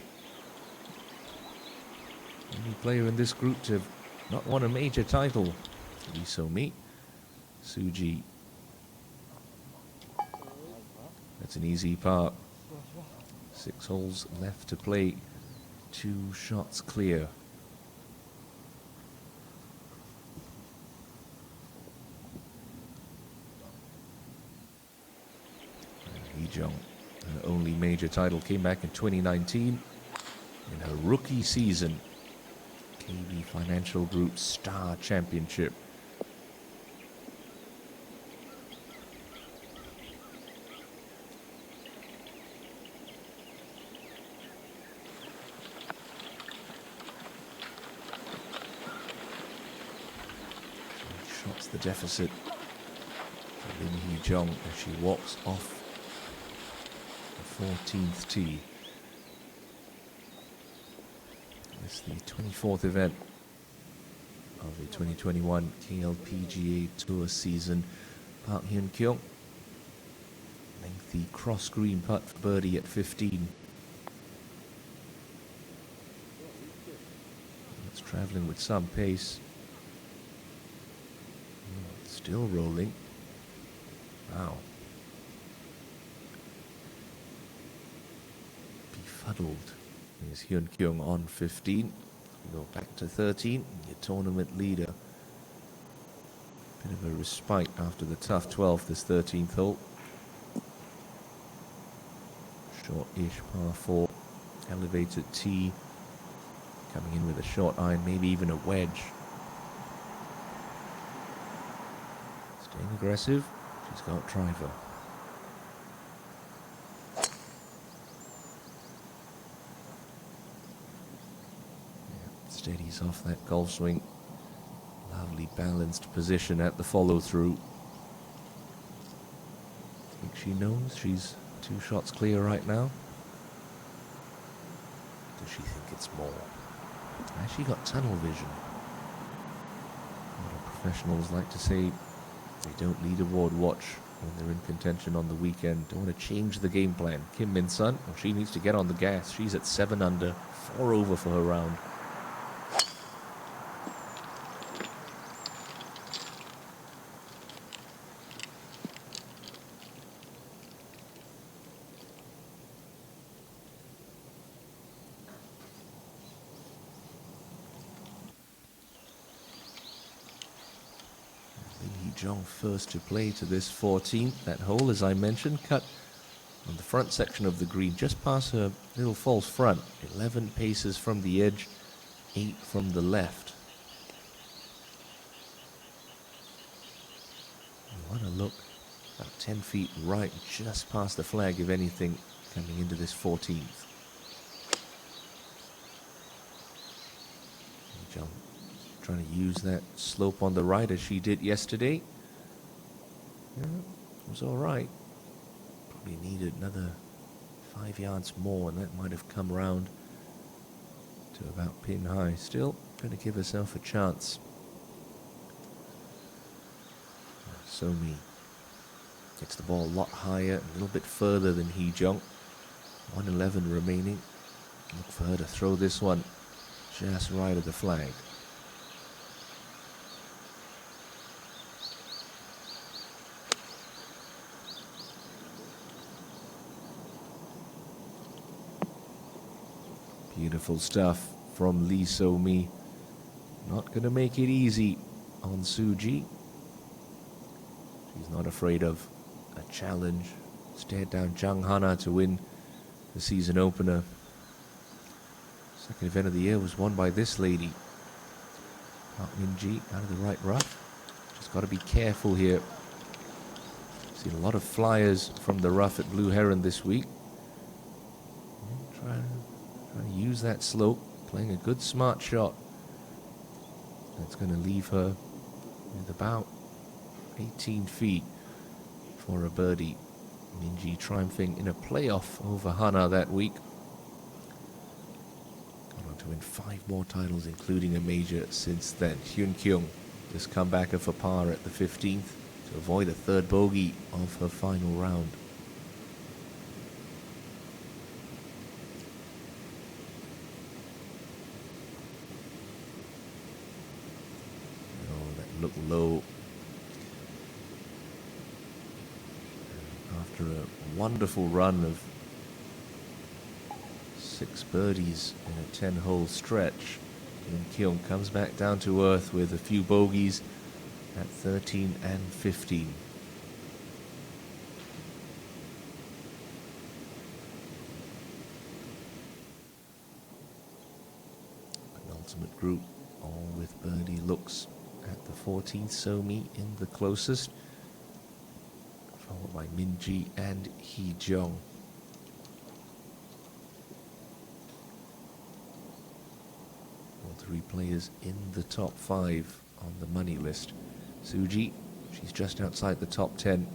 Only player in this group to have not won a major title. Lee Somi. Suji. That's an easy par. 6 holes left to play. 2 shots clear. Jung, her only major title, came back in 2019 in her rookie season. KB Financial Group Star Championship. She shots the deficit for Lim Hee-jung as she walks off 14th tee. It's the 24th event of the 2021 KLPGA Tour season. Park Hyun-kyung, lengthy cross-green putt for birdie at 15. It's traveling with some pace. Still rolling. Wow. Befuddled is Hyun-kyung on 15. We go back to 13, your tournament leader. Bit of a respite after the tough 12th, this 13th hole. Short-ish par 4, elevated tee. Coming in with a short iron, maybe even a wedge. Staying aggressive, she's got driver. Steadies off that golf swing. Lovely balanced position at the follow-through. I think she knows she's 2 shots clear right now. Does she think it's more? Has she got tunnel vision? A lot of professionals like to say they don't leaderboard watch when they're in contention on the weekend. Don't want to change the game plan. Kim Min-sun, well, she needs to get on the gas. She's at 7 under, 4 over for her round. Jung first to play to this 14th. That hole, as I mentioned, cut on the front section of the green, just past her little false front. 11 paces from the edge, 8 from the left. You want to look about 10 feet right, just past the flag, if anything, coming into this 14th. Jung trying to use that slope on the right as she did yesterday. Yeah, it was all right. Probably needed another 5 yards more, and that might have come round to about pin high. Still, going to give herself a chance. So-mi gets the ball a lot higher, a little bit further than Hee-jung. 1:11 remaining. Look for her to throw this one just right of the flag. Beautiful stuff from Lee So-mi. Not going to make it easy on Suji. She's not afraid of a challenge. Stared down Jang Hana to win the season opener. Second event of the year was won by this lady. Park Min-ji out of the right rough. Just got to be careful here. Seen a lot of flyers from the rough at Blue Heron this week. Trying to use that slope. Playing a good smart shot. That's going to leave her with about 18 feet for a birdie. Min-ji triumphing in a playoff over Hana that week. Gone on to win 5 more titles, including a major since then. Hyun Kyung, this comebacker for par at the 15th to avoid a third bogey of her final round. Oh, that looked low. After a wonderful run of 6 birdies in a 10-hole stretch, Hyun Kyung comes back down to earth with a few bogeys at 13 and 15. Penultimate group, all with birdie looks at the 14th. So-mi in the closest, followed by Min-ji and Hee-jung. All 3 players in the top 5 on the money list. Suji, she's just outside the top 10.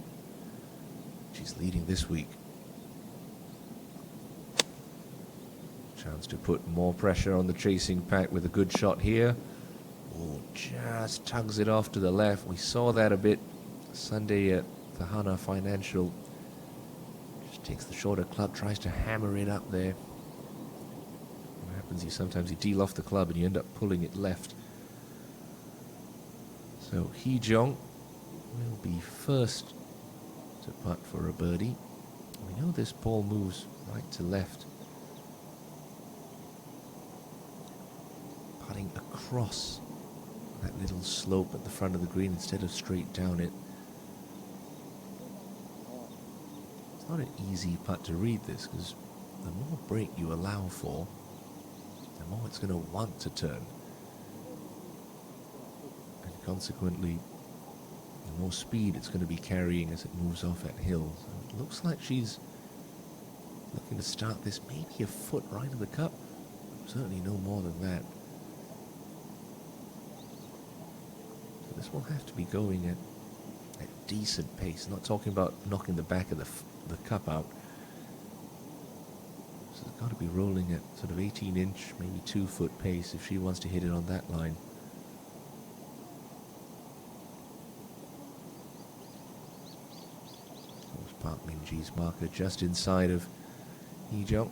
She's leading this week. Chance to put more pressure on the chasing pack with a good shot here. Oh, just tugs it off to the left. We saw that a bit Sunday at the Hana Financial. Just takes the shorter club, tries to hammer it up there. What happens is sometimes you deal off the club and you end up pulling it left. So Hee-jung will be first to putt for a birdie. We know this ball moves right to left. Putting across that little slope at the front of the green instead of straight down it. It's not an easy putt to read this, because the more break you allow for, the more it's going to want to turn. And consequently, the more speed it's going to be carrying as it moves off that hill. So it looks like she's looking to start this maybe a foot right of the cup. Certainly no more than that. So this will have to be going at a decent pace. Not talking about knocking the back of the cup out. So it's got to be rolling at sort of 18-inch, maybe 2-foot pace if she wants to hit it on that line. Park Min-ji's marker just inside of Hee-jung,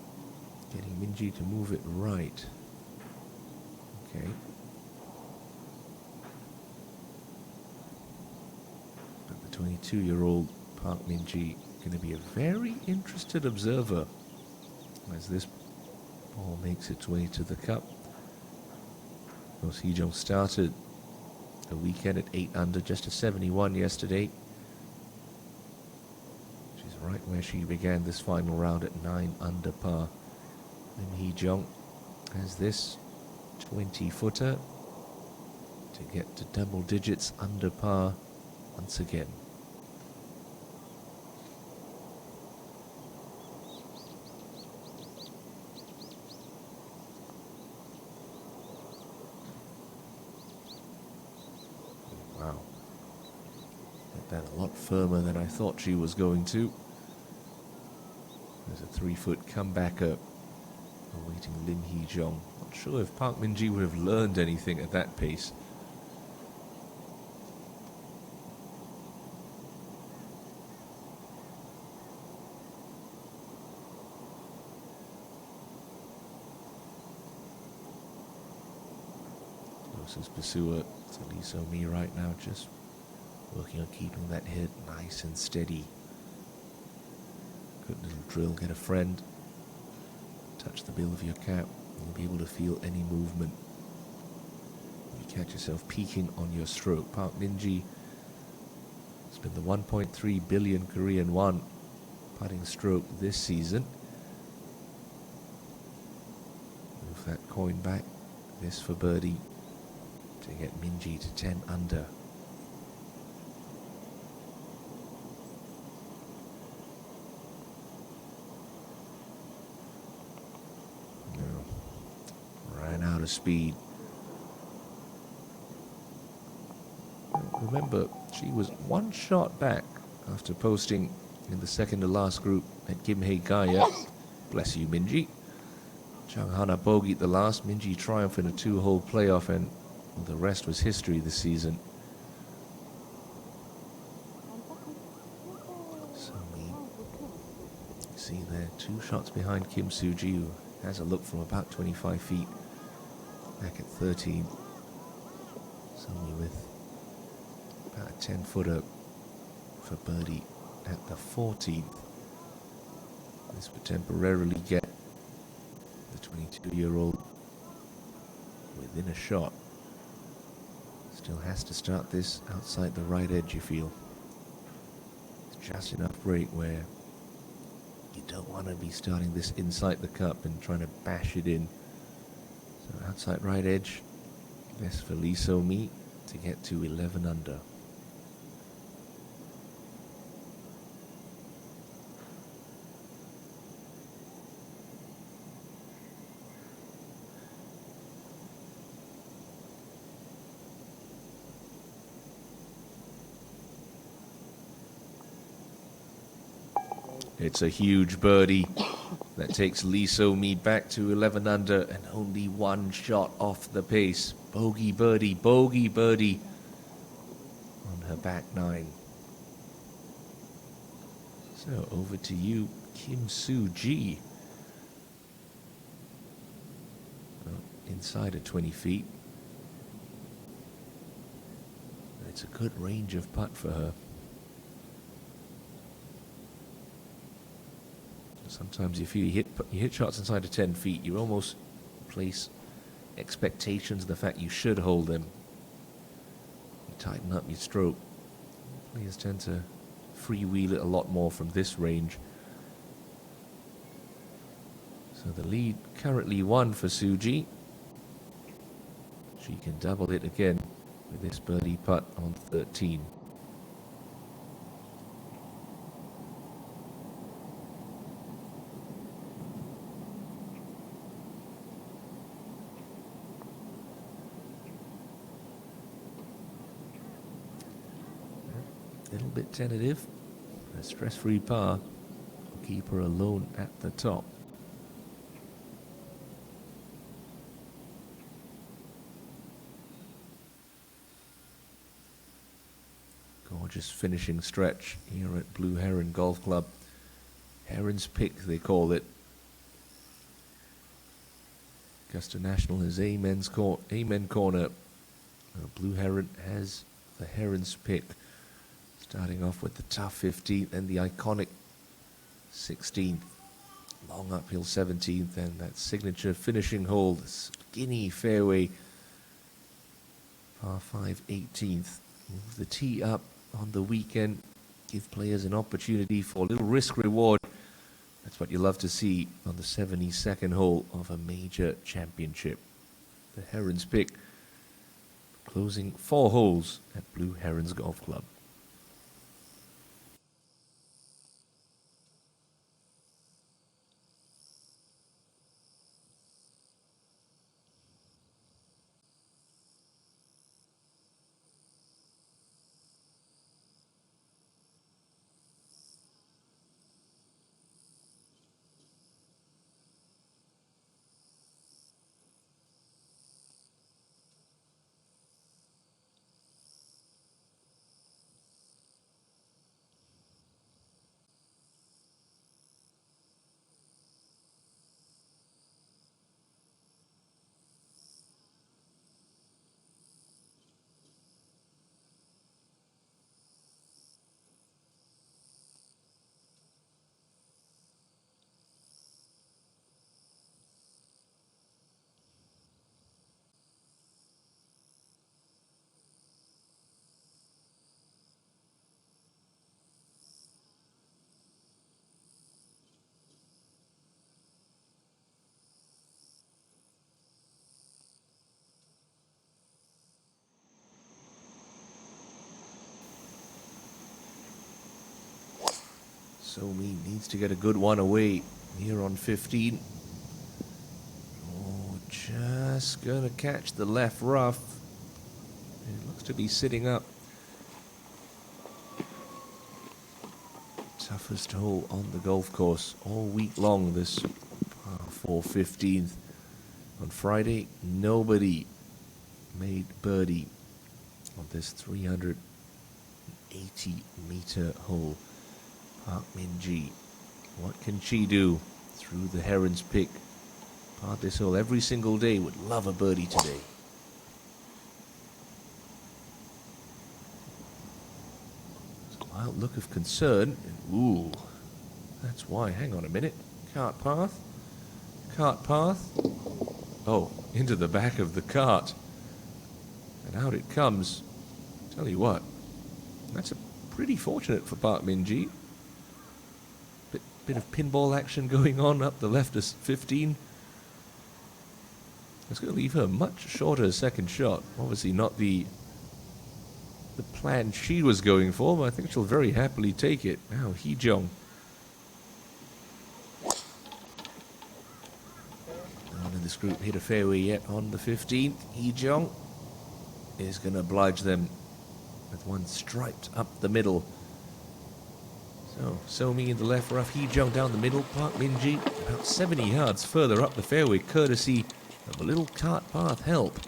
getting Min-ji to move it right. Okay. But the 22-year-old Park Min-ji going to be a very interested observer as this ball makes its way to the cup. Of course, Hee-jung started the weekend at 8 under, just a 71 yesterday. Right where she began this final round at 9 under par. And Hee-jung has this 20-footer to get to double digits under par once again. Wow. Hit that a lot firmer than I thought she was going to. There's a 3-foot comebacker awaiting Lim Hee-jung. Not Not sure if Park Min-ji would have learned anything at that pace. Closest pursuer to Lee So-mi right now, just working on keeping that head nice and steady. Good little drill, get a friend. Touch the bill of your cap. You'll be able to feel any movement. You catch yourself peaking on your stroke. Park Min-ji has been the 1.3 billion Korean won putting stroke this season. Move that coin back. This for birdie to get Min-ji to 10 under. Out of speed. Remember, she was one shot back after posting in the second to last group at Gimhae Gaya. Bless you, Min-ji. Chang Hana bogeyed the last. Min-ji triumphed in a 2-hole playoff, and the rest was history this season. So you see there, 2 shots behind Kim Soo-ji, who has a look from about 25 feet. Back at 13, Sony with about a 10-footer for birdie at the 14th. This would temporarily get the 22-year-old within a shot. Still has to start this outside the right edge, you feel. It's just enough break where you don't want to be starting this inside the cup and trying to bash it in. So outside right edge, best for Lee So-mi to get to 11 under. It's a huge birdie that takes Lee So-mi back to 11 under and only 1 shot off the pace. Bogey birdie on her back 9. So over to you, Kim Soo-ji. Inside of 20 feet. It's a good range of putt for her. Sometimes if you hit shots inside of 10 feet, you almost place expectations of the fact you should hold them. You tighten up your stroke. Players tend to freewheel it a lot more from this range. So the lead currently 1 for Soo-ji. She can double it again with this birdie putt on 13. A little bit tentative. A stress-free par will keep her alone at the top. Gorgeous finishing stretch here at Blue Heron Golf Club. Heron's Pick, they call it. Augusta National has Amen Corner. Blue Heron has the Heron's Pick. Starting off with the tough 15th and the iconic 16th. Long uphill 17th and that signature finishing hole, the skinny fairway. Par 5 18th. Move the tee up on the weekend. Give players an opportunity for a little risk reward. That's what you love to see on the 72nd hole of a major championship. The Heron's Pick closing 4 holes at Blue Herons Golf Club. So-mi needs to get a good one away here on 15. Oh, just gonna catch the left rough. It looks to be sitting up. Toughest hole on the golf course all week long, this par 4 15th. On Friday, nobody made birdie on this 380-meter hole. Park Min-ji, what can she do through the Heron's pick? Part this hole every single day, would love a birdie today. Wild look of concern. Ooh, that's why. Hang on a minute. Cart path. Cart path. Oh, into the back of the cart. And out it comes. Tell you what, that's pretty fortunate for Park Min-ji. Bit of pinball action going on up the left of 15. It's going to leave her much shorter second shot. Obviously not the plan she was going for, but I think she'll very happily take it. Now, Hee-jong. No one in this group hit a fairway yet on the 15th. Hee-jong is going to oblige them with one striped up the middle. So, So-mi in the left rough, Hee-jong down the middle, Park Min-ji about 70 yards further up the fairway, courtesy of a little cart path help.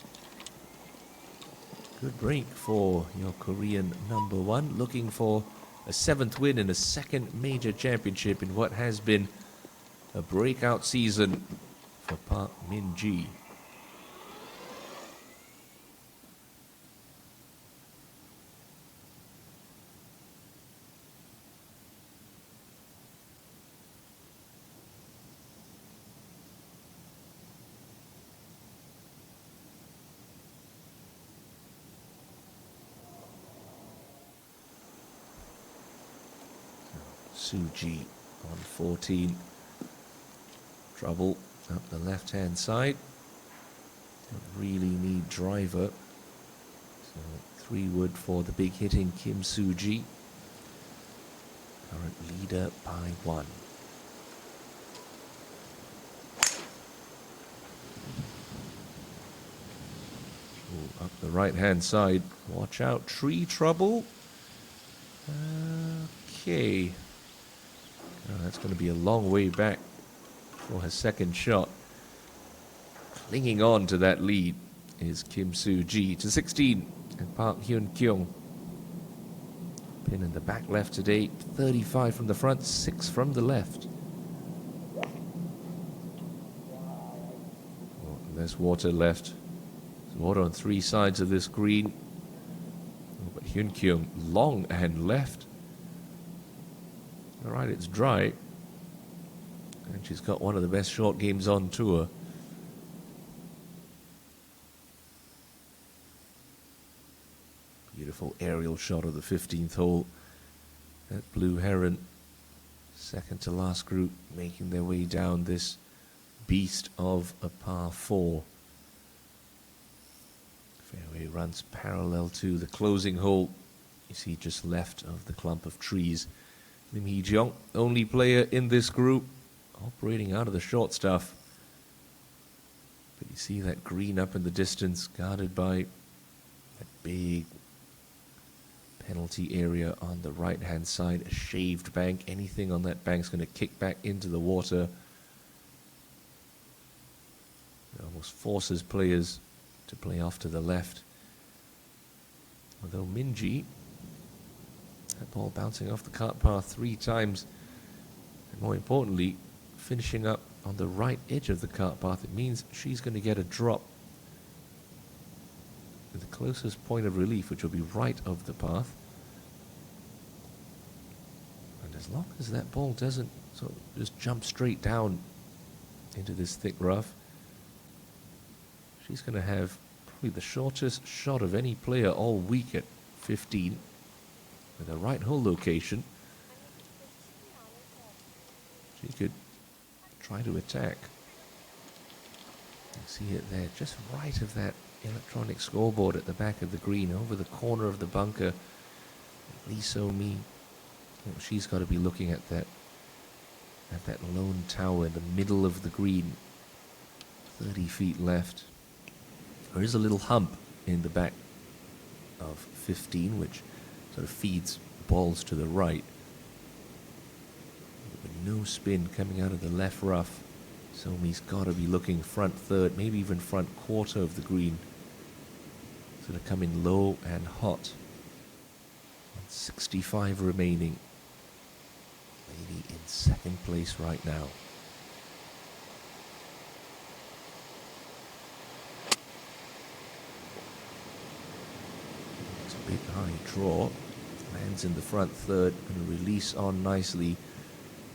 Good break for your Korean number one, looking for a 7th win and a second major championship in what has been a breakout season for Park Min-ji. Suji on 14. Trouble up the left-hand side. Don't really need driver. So 3 wood for the big hitting Kim Suji. Current leader by 1. Ooh, up the right-hand side. Watch out, tree trouble. Okay. Oh, that's going to be a long way back for her second shot. Clinging on to that lead is Kim Soo-ji to 16 and Park Hyun-kyung. Pin in the back left today, 35 from the front, 6 from the left. Oh, there's water left. There's water on 3 sides of this green. Oh, but Hyun-kyung long and left. All right, it's dry, and she's got one of the best short games on tour. Beautiful aerial shot of the 15th hole at Blue Heron. Second to last group making their way down this beast of a par 4. Fairway runs parallel to the closing hole. You see just left of the clump of trees. Lim Hee-jong, only player in this group, operating out of the short stuff. But you see that green up in the distance, guarded by that big penalty area on the right-hand side, a shaved bank. Anything on that bank is going to kick back into the water. It almost forces players to play off to the left. Although Min-ji, that ball bouncing off the cart path 3 times, and more importantly, finishing up on the right edge of the cart path. It means she's going to get a drop at the closest point of relief, which will be right of the path. And as long as that ball doesn't sort of just jump straight down into this thick rough, she's going to have probably the shortest shot of any player all week at 15. With a right hole location, she could try to attack. You see it there, just right of that electronic scoreboard at the back of the green, over the corner of the bunker. Lee So-mi, she's got to be looking at that at that lone tower in the middle of the green. 30 feet left. There is a little hump in the back of 15, which sort of feeds balls to the right. But no spin coming out of the left rough. Somi's got to be looking front third, maybe even front quarter of the green. It's going to come in low and hot. 65 remaining. Lady in second place right now. It's a big high draw. Lands in the front third and release on nicely.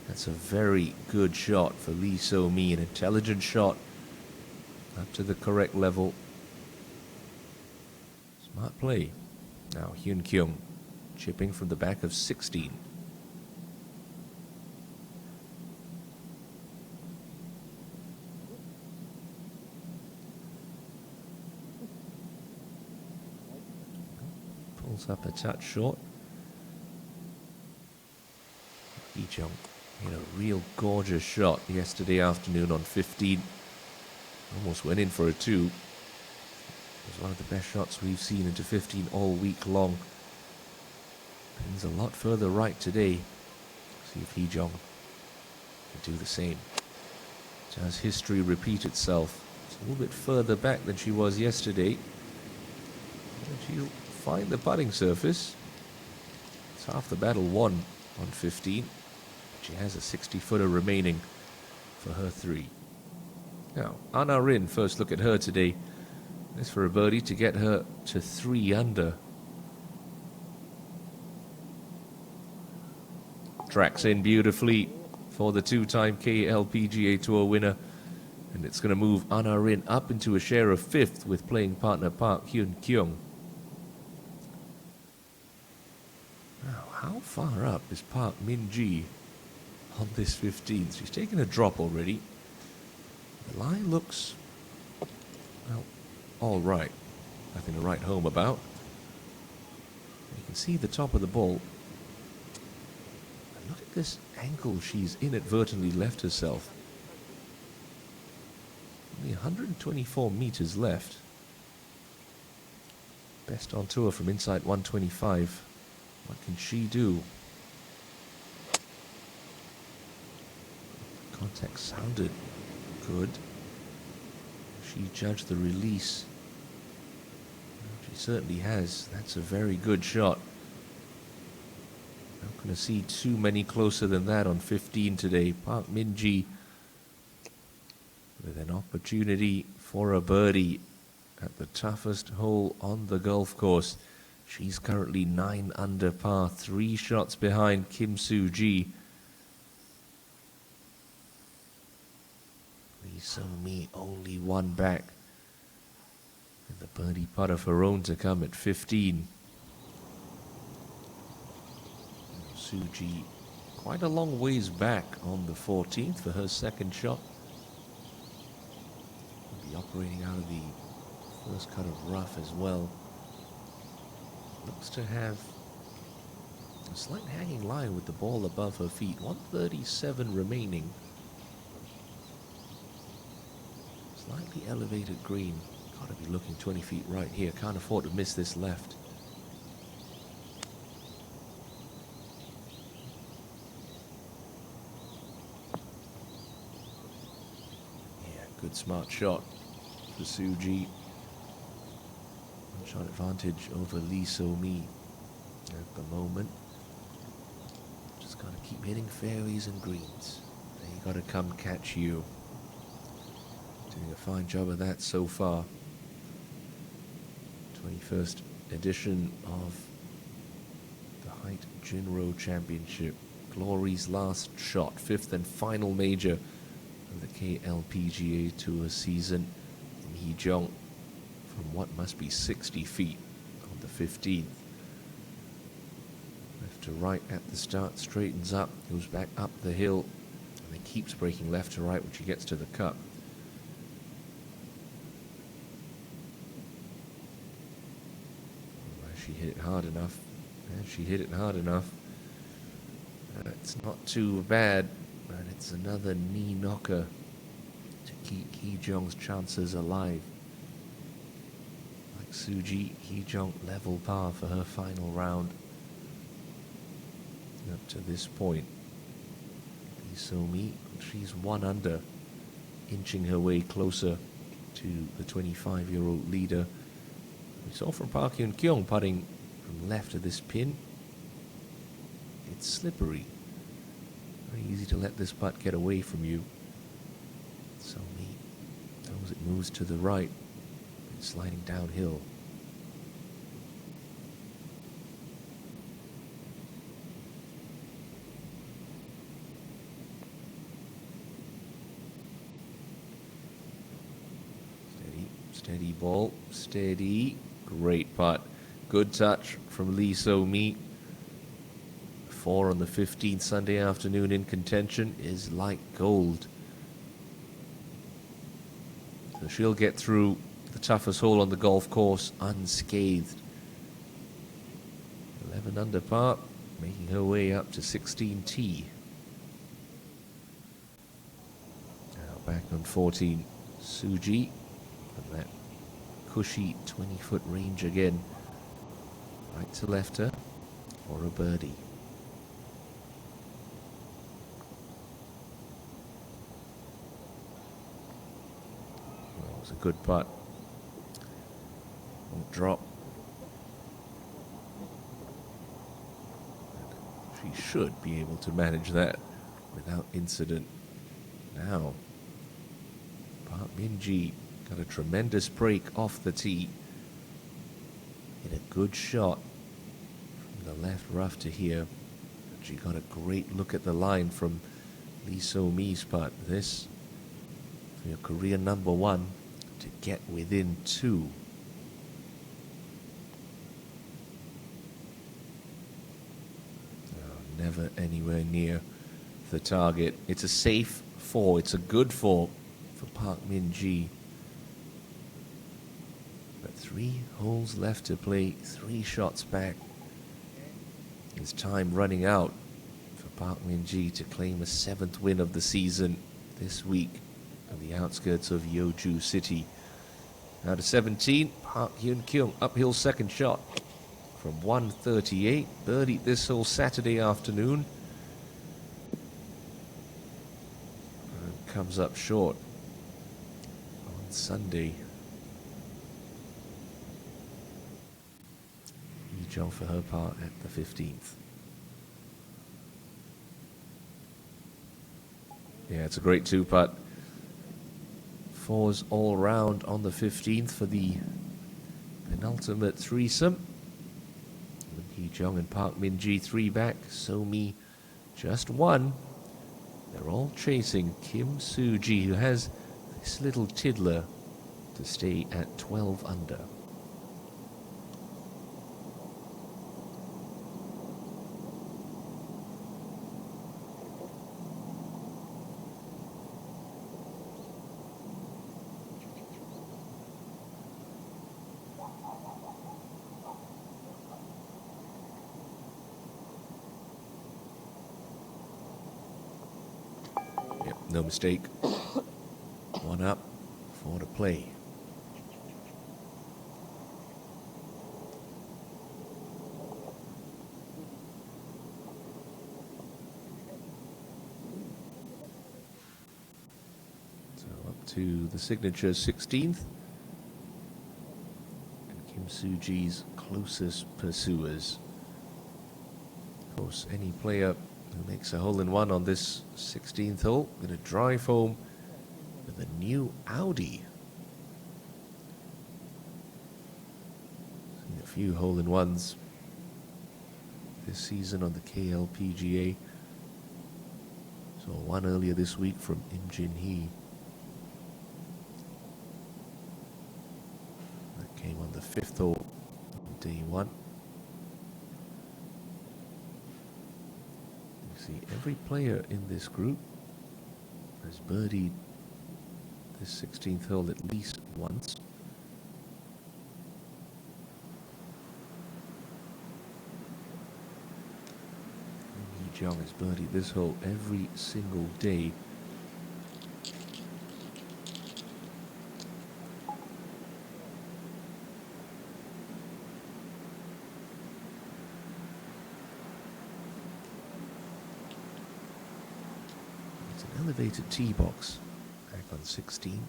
That's a very good shot for Lee So-mi. An intelligent shot. Up to the correct level. Smart play. Now Hyun Kyung chipping from the back of 16. Pulls up a touch short. Lee Jung made a real gorgeous shot yesterday afternoon on 15. Almost went in for a 2. It was one of the best shots we've seen into 15 all week long. Pins a lot further right today. See if Hee Jong can do the same. Does history repeat itself? It's a little bit further back than she was yesterday. And she'll find the putting surface. It's half the battle won on 15. She has a 60-footer remaining for her 3. Now, Anna Rin, first look at her today. This for a birdie to get her to 3 under. Tracks in beautifully for the 2-time KLPGA Tour winner. And it's going to move Anna Rin up into a share of 5th with playing partner Park Hyun Kyung. Now, how far up is Park Min-ji on this 15th? She's taken a drop already. The lie looks, well, all right. Nothing to write home about. You can see the top of the ball. And look at this angle she's inadvertently left herself. Only 124 meters left. Best on tour from inside 125. What can she do? Contact sounded good. She judged the release. She certainly has. That's a very good shot. Not going to see too many closer than that on 15 today. Park Min-ji with an opportunity for a birdie at the toughest hole on the golf course. She's currently 9 under par, 3 shots behind Kim Soo-ji. Lee So-mi only 1 back. And the birdie putt of her own to come at 15. Soo-ji quite a long ways back on the 14th for her second shot. Will be operating out of the first cut of rough as well. Looks to have a slight hanging line with the ball above her feet. 137 remaining. Slightly elevated green. Gotta be looking 20 feet right here. Can't afford to miss this left. Yeah, good smart shot for Soo-ji. Shot advantage over Lee So-mi at the moment. Just gotta keep hitting fairways and greens. They gotta come catch you. Doing a fine job of that so far. 21st edition of the HITE JINRO Championship. Glory's last shot, 5th and final major of the KLPGA Tour season. Hee Jong from what must be 60 feet on the 15th. Left to right at the start, straightens up, goes back up the hill, and then keeps breaking left to right when she gets to the cup. She hit it hard enough. And she hit it hard enough. It's not too bad And it's another knee knocker to keep Hee Jong's chances alive. Like Suji, Hee Jong level par for her final round. Up to this point, Lee So-mi, she's 1 under, inching her way closer to the 25-year-old leader. We saw from Park Hyun-kyung putting from left of this pin. It's slippery. Very easy to let this putt get away from you. So-mi, as it moves to the right, it's sliding downhill. Steady ball, steady, great putt. Good touch from Lee So-mi. 4 on the 15th Sunday afternoon in contention is like gold. So she'll get through the toughest hole on the golf course unscathed. 11 under par, making her way up to 16T. Now back on 14, Suji. And that cushy 20-foot range again. Right to left her for a birdie. That was a good putt. Won't drop. She should be able to manage that without incident. Now, Park Min-ji got a tremendous break off the tee. Hit a good shot from the left rough to here. She got a great look at the line from Lee So-mi's putt. This for your career number 1 to get within 2. Oh, never anywhere near the target. It's a safe 4. It's a good 4 for Park Min-ji. But 3 holes left to play, 3 shots back. It's time running out for Park Min-ji to claim a 7th win of the season this week on the outskirts of Yeoju City. Now to 17, Park Hyun-kyung, uphill second shot from 138. Birdied this hole Saturday afternoon. And comes up short on Sunday. Jong for her part at the 15th. Yeah, it's a great 2-putt. 4s all round on the 15th for the penultimate threesome. Hee Jong and Park Min-ji 3 back. So-mi just 1. They're all chasing Kim Soo-ji, who has this little tiddler to stay at 12 under. No mistake. 1 up, 4 to play. So up to the signature 16th. And Kim Soo-ji's closest pursuers. Of course, any player who makes a hole-in-one on this 16th hole, going to drive home with a new Audi. Seen a few hole-in-ones this season on the KLPGA. Saw one earlier this week from Im Jin-hee. That came on the 5th hole on day 1. See, every player in this group has birdied this 16th hole at least once. Hee Jeong has birdied this hole every single day. It's an elevated tee box back on 16. And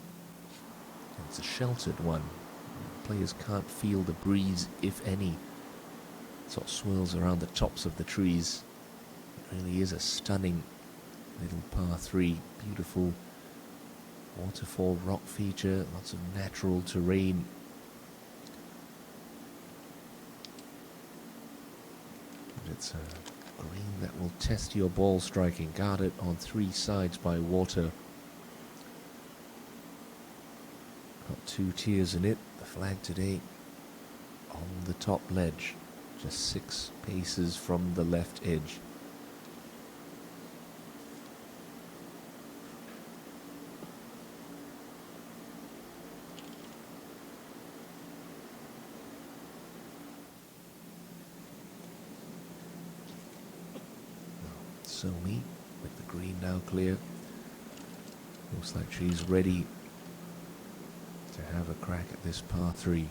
it's a sheltered one. Players can't feel the breeze, if any. It sort of swirls around the tops of the trees. It really is a stunning little par 3. Beautiful waterfall rock feature, lots of natural terrain. And it's a green that will test your ball striking, guarded on 3 sides by water. Got 2 tiers in it. The flag today on the top ledge, just 6 paces from the left edge. Somi with the green now clear. Looks like she's ready to have a crack at this par 3.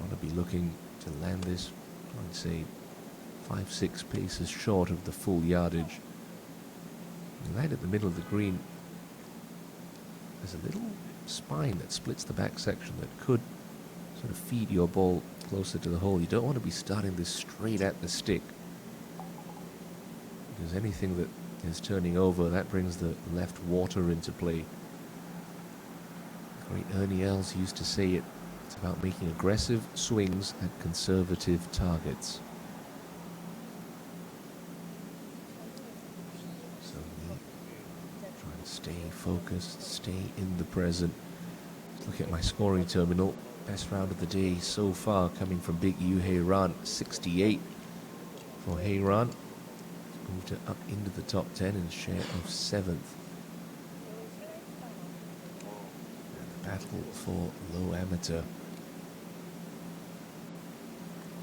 Want to be looking to land this, I'd say 5-6 paces short of the full yardage. Right at the middle of the green, there's a little spine that splits the back section that could sort of feed your ball closer to the hole. You don't want to be starting this straight at the stick, because anything that is turning over, that brings the left water into play. The great Ernie Els used to say it's about making aggressive swings at conservative targets. So trying to stay focused, stay in the present. Look at my scoring terminal. Best round of the day so far coming from Big Yu Hei-ran. 68 for Hei-ran. Moved her up into the top 10 in share of 7th. And the battle for low amateur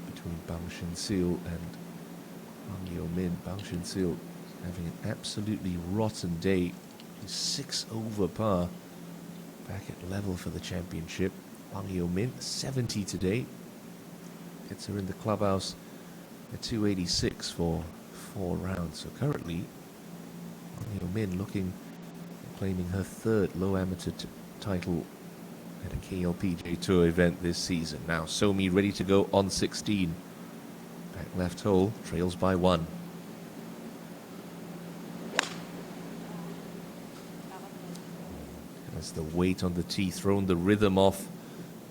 between Bang Shin-sil and Wang Yo-min. Bang Shin-sil having an absolutely rotten day. He's 6 over par. Back at level for the championship. Wang Yo-min, 70 today. Gets her in the clubhouse at 286 for 4 rounds. So currently, Wang Yo-min looking at claiming her 3rd low amateur title at a KLPGA Tour event this season. Now Somi ready to go on 16. Back left hole, trails by 1. As the weight on the tee thrown the rhythm off.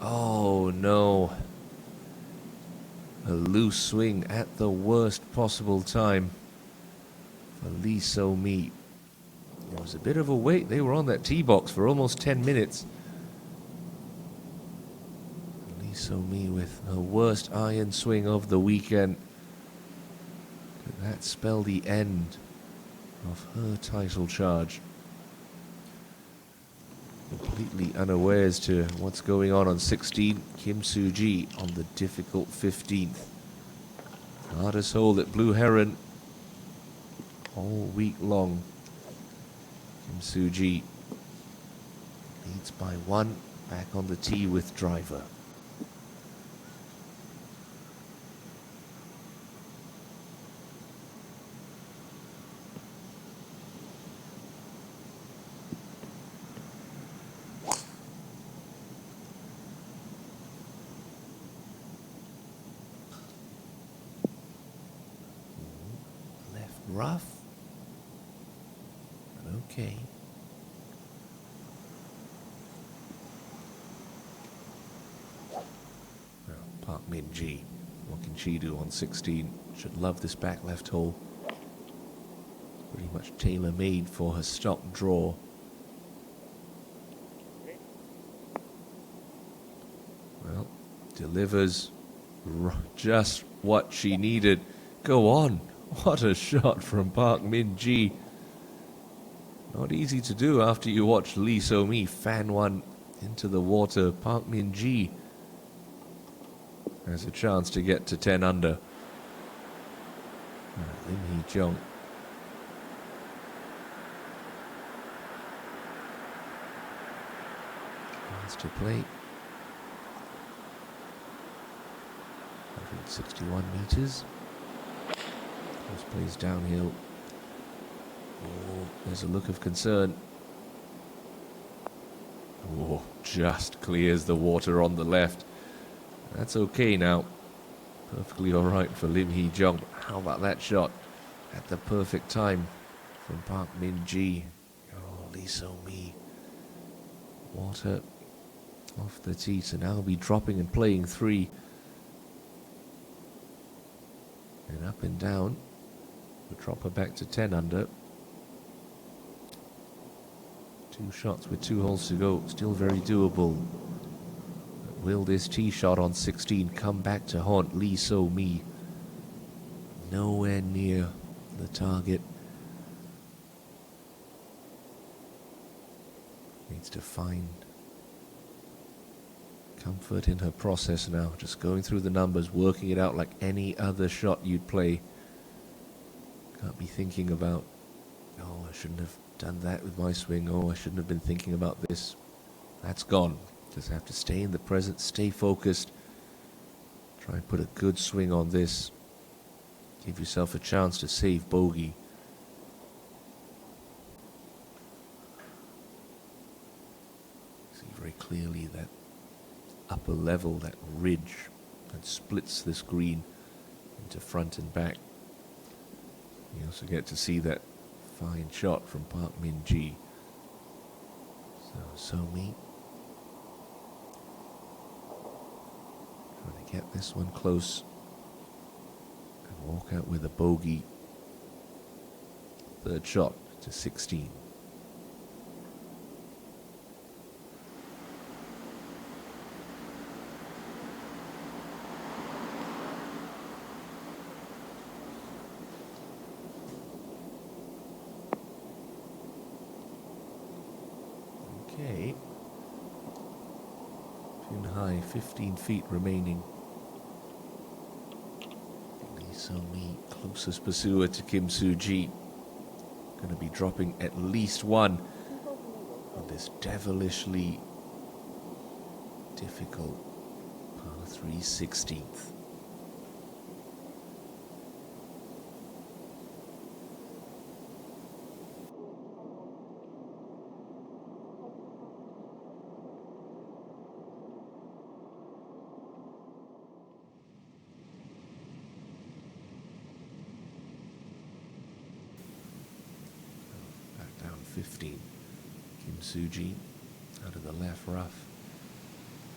Oh no. A loose swing at the worst possible time for Lee So-mi. There was a bit of a wait. They were on that tee box for almost 10 minutes. Lee So-mi with her worst iron swing of the weekend. Could that spell the end of her title charge? Completely unawares to what's going on 16. Kim Soo-ji on the difficult 15th. Hardest hole at Blue Heron all week long. Kim Soo-ji leads by 1, back on the tee with driver. Rough, but okay. Now, Park Min-ji, what can she do on 16? Should love this back left hole. Pretty much tailor-made for her stock draw. Well, delivers just what she needed. Go on. What a shot from Park Min-ji. Not easy to do after you watch Lee So-mi fan one into the water. Park Min-ji has a chance to get to 10 under. Lim Hee-jung has to play 161 meters. Course plays downhill. Oh, there's a look of concern. Oh, just clears the water on the left. That's okay now. Perfectly all right for Lim Hee-jung. How about that shot at the perfect time from Park Min-ji? Oh, Lee So-mi. Water off the tee, so now he'll be dropping and playing 3. And up and down. We'll drop her back to 10 under. 2 shots with 2 holes to go. Still very doable. But will this tee shot on 16 come back to haunt Lee So-mi? Nowhere near the target. Needs to find comfort in her process now. Just going through the numbers, working it out like any other shot you'd play. Can't be thinking about, oh, I shouldn't have done that with my swing. Oh, I shouldn't have been thinking about this. That's gone. Just have to stay in the present, stay focused. Try and put a good swing on this. Give yourself a chance to save bogey. See very clearly that upper level, that ridge that splits this green into front and back. You also get to see that fine shot from Park Min-ji. So So-mi trying to get this one close and walk out with a bogey. 3rd shot to 16. Okay. Pin high, 15 feet remaining. Lee So-mi, closest pursuer to Kim Soo-ji. Going to be dropping at least 1 on this devilishly difficult par 3 16th. Back down 15. Kim Soo-ji out of the left rough.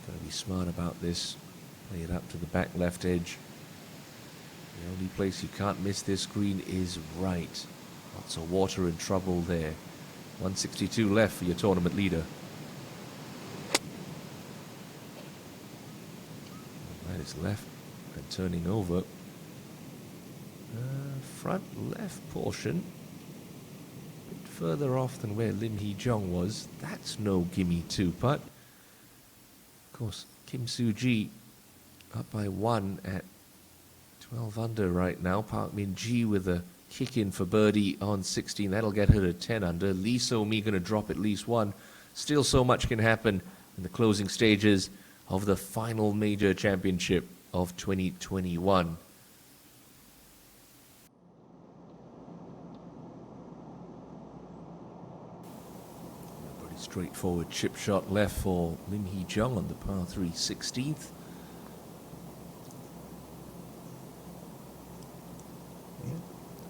Gotta be smart about this. Play it up to the back left edge. The only place you can't miss this green is right. Lots of water and trouble there. 162 left for your tournament leader. That is left and turning over. Front left portion. A bit further off than where Lim Hee-jung was. That's no gimme 2 putt. Of course, Kim Soo-ji up by 1 at 12 under right now. Park Min-ji with a kick in for birdie on 16. That'll get her to 10 under. Lee So-mi going to drop at least 1. Still so much can happen in the closing stages of the final major championship of 2021. Pretty straightforward chip shot left for Lim Hee-jung on the par 3 16th.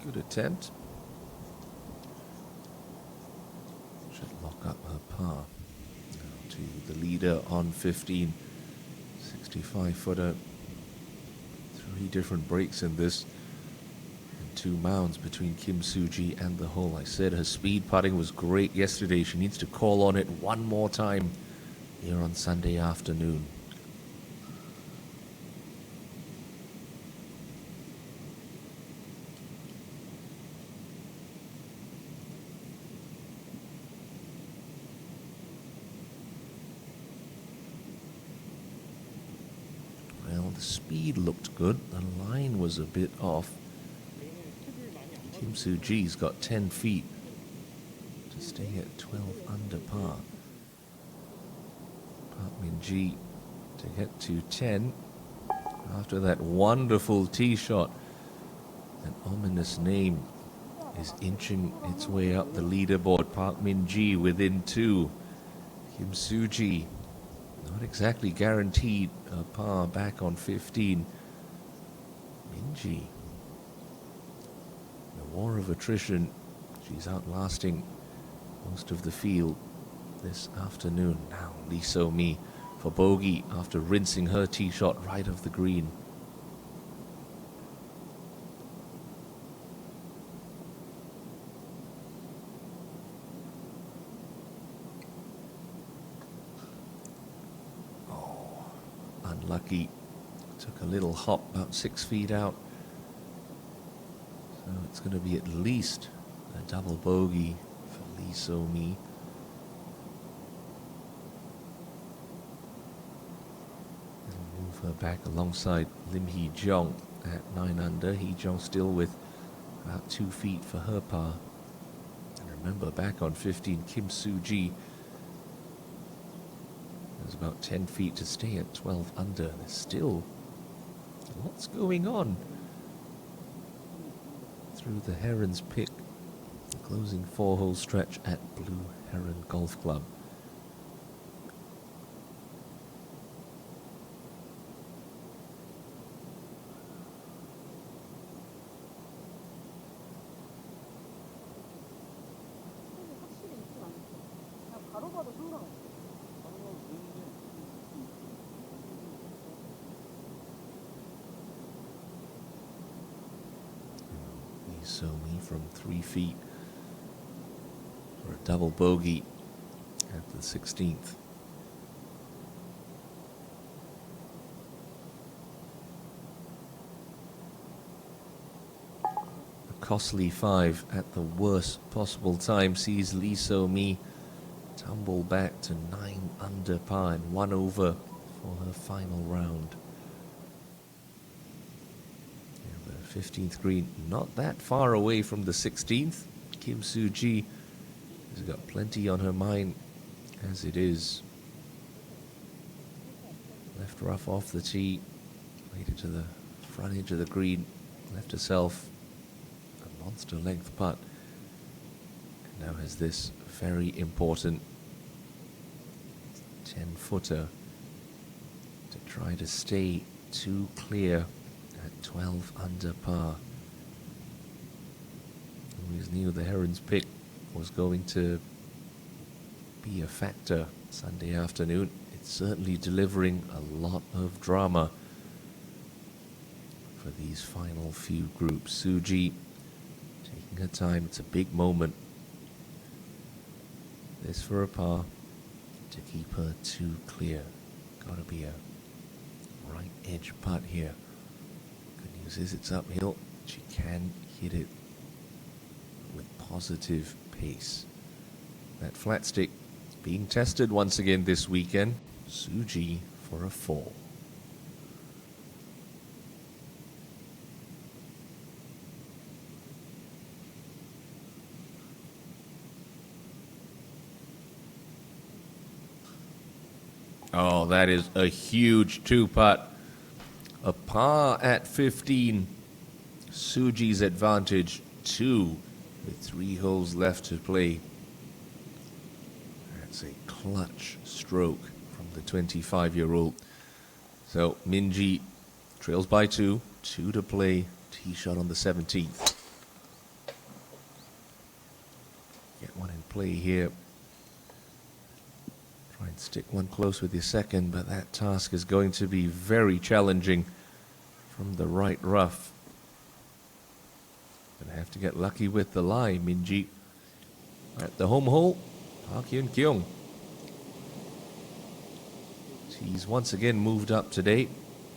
Good attempt. Should lock up her par. Now to the leader on 15. 65-footer. 3 different breaks in this. And 2 mounds between Kim Soo-ji and the hole. I said her speed putting was great yesterday. She needs to call on it one more time here on Sunday afternoon. The speed looked good. The line was a bit off. Kim Soo-ji's got 10 feet to stay at 12 under par. Park Min-ji to get to 10 after that wonderful tee shot. An ominous name is inching its way up the leaderboard. Park Min-ji within 2. Kim Soo-ji not exactly guaranteed a par back on 15. Min-ji, the war of attrition, she's outlasting most of the field this afternoon. Now Lee So-mi for bogey after rinsing her tee shot right of the green. Unlucky. Took a little hop about 6 feet out. So it's going to be at least a double bogey for Lee So-mi. It'll move her back alongside Lim Hee-jong at 9 under. Hee-jong still with about 2 feet for her par. And remember, back on 15, Kim Soo-ji, there's about 10 feet to stay at 12 under. There's still lots going on through the Heron's Pick, the closing 4-hole stretch at Blue Heron Golf Club. So-mi from 3 feet for a double bogey at the 16th. A costly 5 at the worst possible time sees Lee So-mi tumble back to 9 under par and 1 over for her final round. 15th green, not that far away from the 16th. Kim Soo-ji has got plenty on her mind as it is. Left rough off the tee, made it to the front edge of the green, left herself a monster length putt. And now has this very important 10-footer to try to stay 2 clear at 12 under par. Always knew the Heron's Pick was going to be a factor Sunday afternoon. It's certainly delivering a lot of drama for these final few groups. Soo-ji taking her time. It's a big moment. This for a par to keep her 2 clear. Gotta be a right edge putt here. Good news is it's uphill. She can hit it with positive pace. That flat stick being tested once again this weekend. Soo-ji for a 4. Oh, that is a huge 2-putt. A par at 15. Soo-ji's advantage 2 with 3 holes left to play. That's a clutch stroke from the 25-year-old. So Min-ji trails by 2. 2 to play. Tee shot on the 17th. Get one in play here. Try and stick one close with your second, but that task is going to be very challenging from the right rough. Gonna have to get lucky with the lie, Min-ji. At the home hole, Park Hyun-kyung. He's once again moved up today,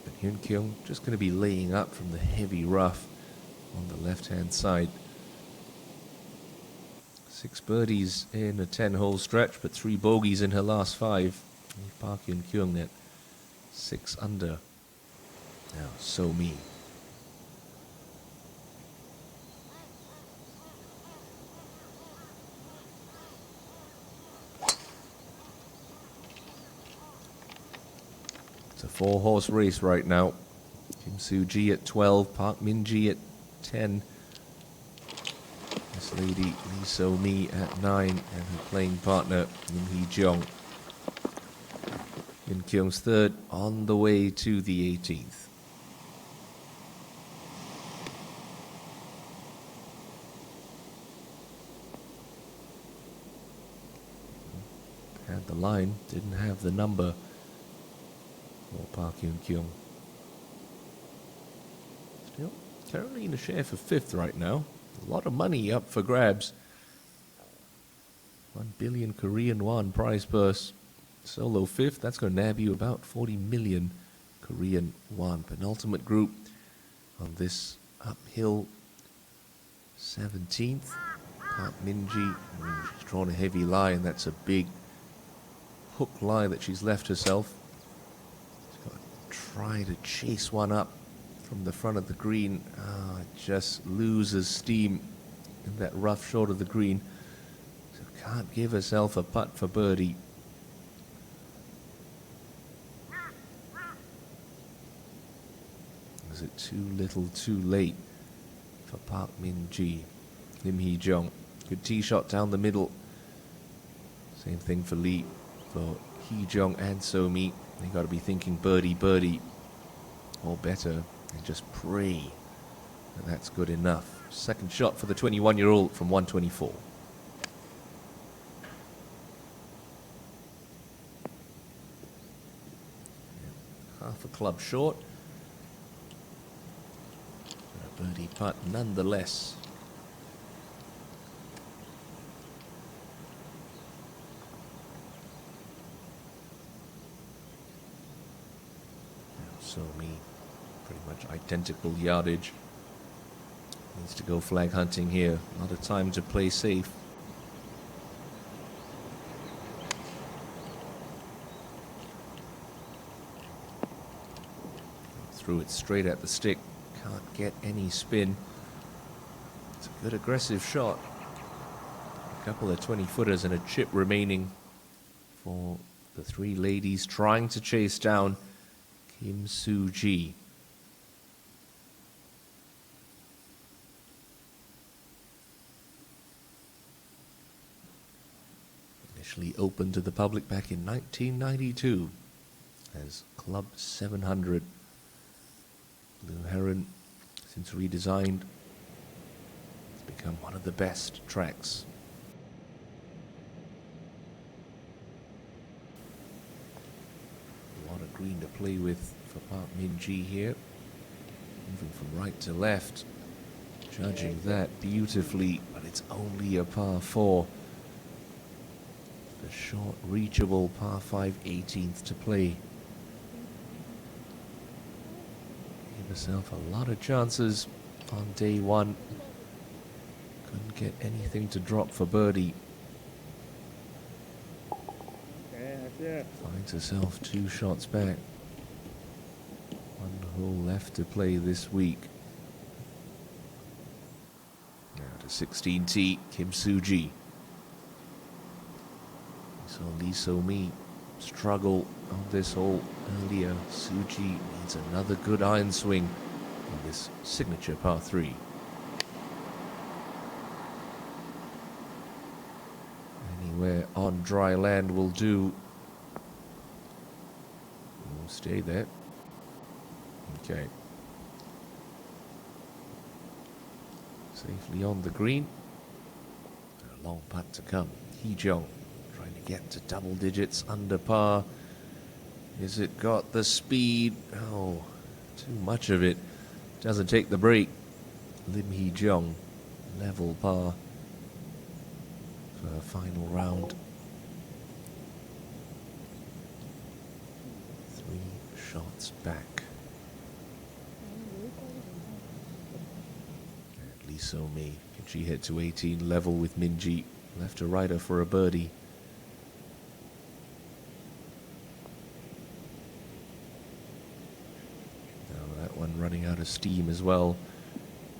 but Hyun-kyung just going to be laying up from the heavy rough on the left-hand side. 6 birdies in a 10-hole stretch, but 3 bogeys in her last 5. Park Hyun-kyung at 6 under. Now, So Mi. It's a 4-horse race right now. Kim Soo-ji at 12, Park Min-ji at 10. This lady, Lee So-mi, at 9, and her playing partner, Lim Hee-jung. Min Kyung's third, on the way to the 18th. Had the line, didn't have the number for Park Hyun-kyung. Still currently in a share for 5th right now. A lot of money up for grabs. 1 billion Korean won prize purse. Solo 5th, that's going to nab you about 40 million Korean won. Penultimate group on this uphill 17th. Park Min-ji, she's drawn a heavy line. That's a big hook line that she's left herself. She's got to try to chase one up from the front of the green. It just loses steam in that rough short of the green. So can't give herself a putt for birdie. Is it too little too late for Park Min-ji? Lim Hee-jung, good tee shot down the middle. Same thing for Lee, for Hee-jung and So-mi. They got to be thinking birdie, birdie, or better, and just pray that that's good enough. Second shot for the 21-year-old from 124. Half a club short. A birdie putt nonetheless. So-mi, pretty much identical yardage. Needs to go flag hunting here. A lot of time to play safe. Threw it straight at the stick. Can't get any spin. It's a good aggressive shot. A couple of 20-footers and a chip remaining for the three ladies trying to chase down Kim Soo-ji. Initially opened to the public back in 1992 as Club 700. Blue Heron, since redesigned, it's become one of the best tracks. A lot of green to play with for Park Min-ji here. Moving from right to left. Judging that beautifully, but it's only a par 4. The short, reachable par 5 18th to play. Give herself a lot of chances on day one. Couldn't get anything to drop for birdie. Finds herself 2 shots back. 1 hole left to play this week. Now to 16T, Kim Soo-ji. We saw Lee So-mi struggle on this hole earlier. Soo-ji needs another good iron swing on this signature par 3. Anywhere on dry land will do. We'll stay there. Okay. Safely on the green. A long putt to come. Hee-jung trying to get to double digits under par. Is it got the speed? Oh, too much of it. Doesn't take the break. Lim Hee-jung, level par for a final round. 3 shots back. And Lee So-mi, can she hit to 18 level with Min-ji? Left to righter for a birdie. out of steam as well.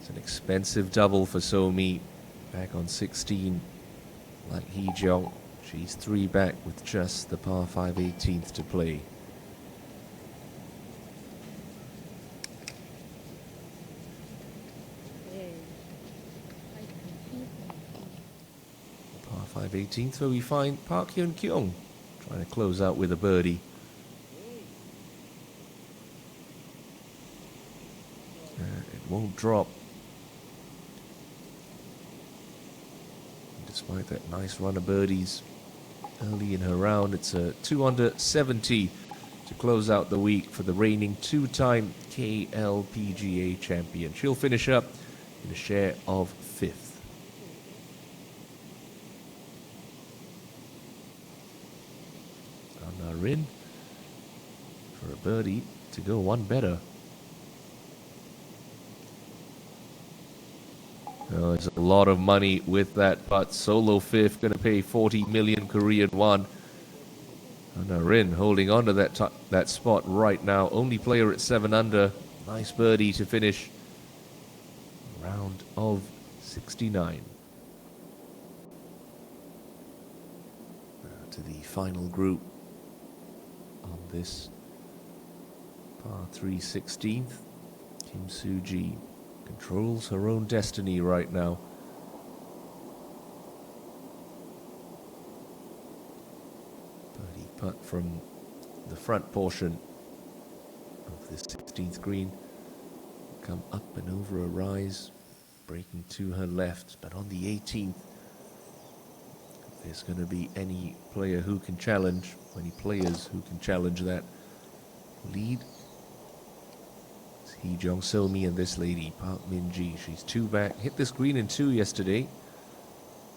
It's an expensive double for Somi. Back on 16, like Hee-jong. She's 3 back with just the par 5 18th to play. Par 5 18th, where we find Park Hyun-kyung trying to close out with a birdie. It won't drop. Despite that nice run of birdies early in her round, it's a 2 under 70 to close out the week for the reigning 2-time KLPGA champion. She'll finish up in a share of 5th. Anna Rin for a birdie to go one better. Oh, there's a lot of money with that putt. Solo 5th, going to pay 40 million Korean won. Anna Rin holding on to that spot right now. Only player at 7 under. Nice birdie to finish round of 69. To the final group on this par 3 16th. Kim Soo-ji controls her own destiny right now. Birdie putt from the front portion of this 16th green. Come up and over a rise, breaking to her left, but on the 18th, if there's going to be any player who can challenge, any players who can challenge that lead, Hee Jong Somi and this lady, Park Min-ji. She's 2 back. Hit this green in 2 yesterday.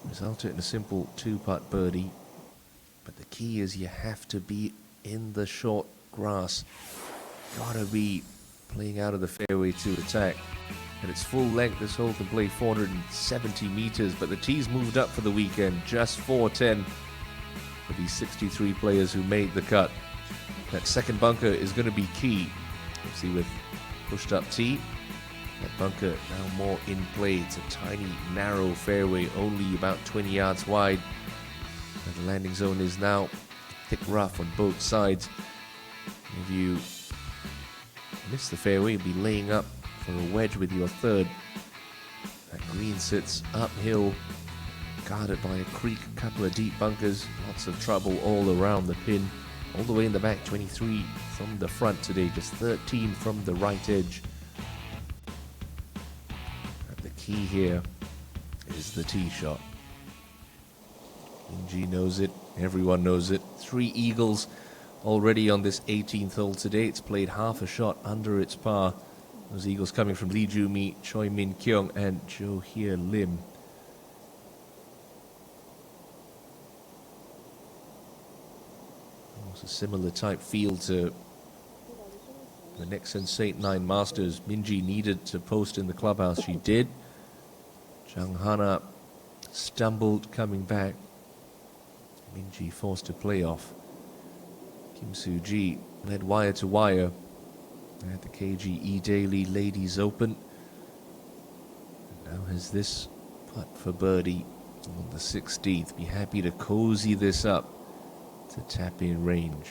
Resulted in a simple 2-putt birdie. But the key is you have to be in the short grass. Gotta be playing out of the fairway to attack. At its full length, this hole can play 470 meters, but the tee's moved up for the weekend. Just 410 for these 63 players who made the cut. That second bunker is going to be key. Let's see with pushed up tee. That bunker now more in play. It's a tiny, narrow fairway, only about 20 yards wide. And the landing zone is now thick rough on both sides. If you miss the fairway, you'll be laying up for a wedge with your third. That green sits uphill, guarded by a creek, a couple of deep bunkers, lots of trouble all around the pin. All the way in the back, 23 from the front today, just 13 from the right edge. And the key here is the tee shot. ENG knows it, everyone knows it. 3 eagles already on this 18th hole today. It's played half a shot under its par. Those eagles coming from Lee Joo-mi, Choi Min-kyung, and Jo Hye Lim. A similar type feel to the next Sensate 9 Masters. Min-ji needed to post in the clubhouse. She did. Jang Hana stumbled coming back. Min-ji forced to play off. Kim Soo-ji led wire to wire at the KGE Daily Ladies Open. And now has this putt for birdie on the 16th. Be happy to cozy this up to tap in range.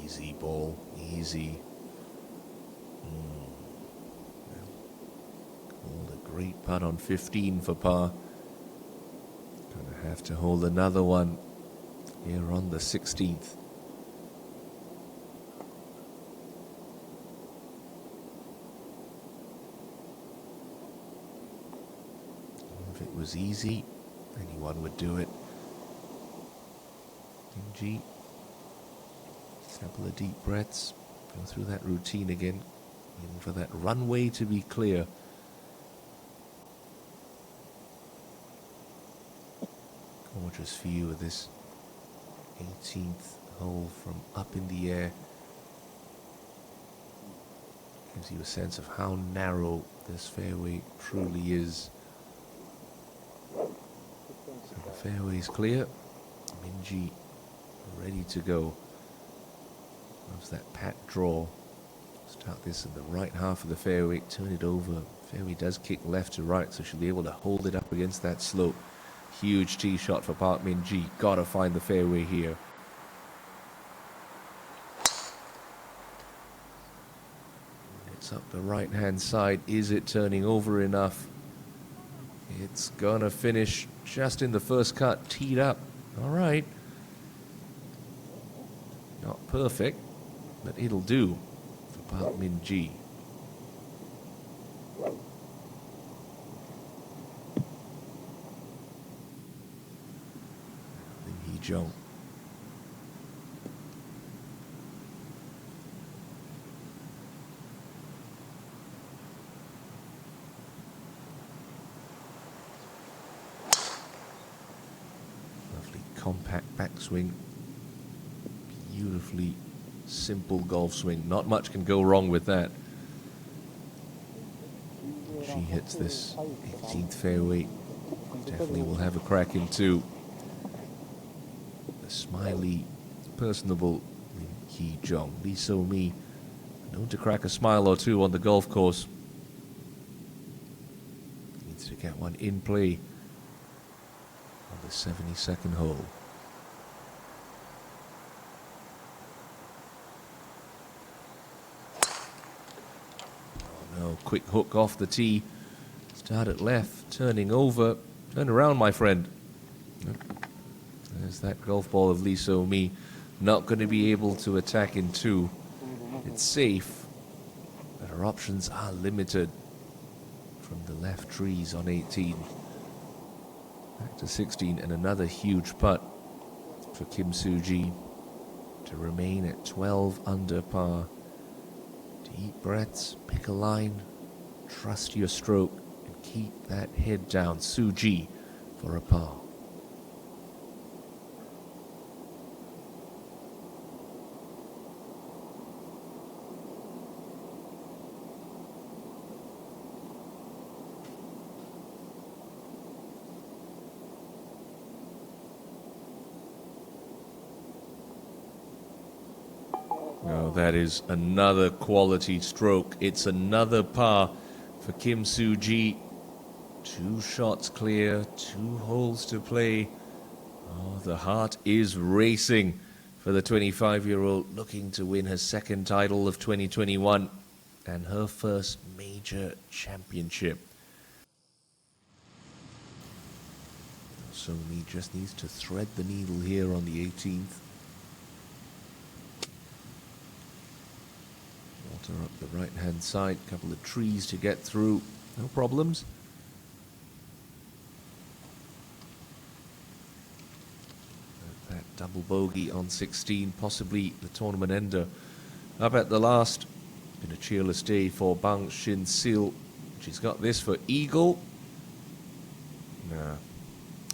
Easy ball, easy. Called a great putt on 15 for par. Gonna have to hold another one here on the 16th. If it was easy, anyone would do it. ENG. Couple of deep breaths. Go through that routine again. Waiting for that runway to be clear. Gorgeous view of this 18th hole from up in the air. Gives you a sense of how narrow this fairway truly is. So the fairway is clear. Minjee ready to go. Loves that pat draw. Start this in the right half of the fairway, turn it over. Fairway does kick left to right, so she'll be able to hold it up against that slope. Huge tee shot for Park Min-ji. Gotta find the fairway here. It's up the right-hand side. Is it turning over enough? It's gonna finish just in the first cut, teed up. All right. Not perfect, but it'll do for Park Min-ji. Lim Hee-jung. Lovely compact backswing. Beautifully simple golf swing. Not much can go wrong with that. She hits this 18th fairway. Definitely will have a crack in two. The smiley, personable Lim Hee-jung. Lee So-mi, known to crack a smile or two on the golf course. Needs to get one in play on the 72nd hole. Oh, quick hook off the tee. Start at left, turning over. Turn around, my friend. There's that golf ball of Lee So-mi. Not going to be able to attack in two. It's safe, but her options are limited from the left trees on 18. Back to 16 and another huge putt for Kim Soo-ji to remain at 12 under par. Deep breaths, pick a line, trust your stroke, and keep that head down. Soo-ji for a par. Oh, that is another quality stroke. It's another par for Kim Soo-ji. 2 shots clear, 2 holes to play. Oh, the heart is racing for the 25-year-old looking to win her second title of 2021 and her first major championship. So-mi just needs to thread the needle here on the 18th. Water up the right-hand side, couple of trees to get through, no problems. That double bogey on 16, possibly the tournament ender. Up at the last, been a cheerless day for Bang Shin-sil. She's got this for eagle. Nah,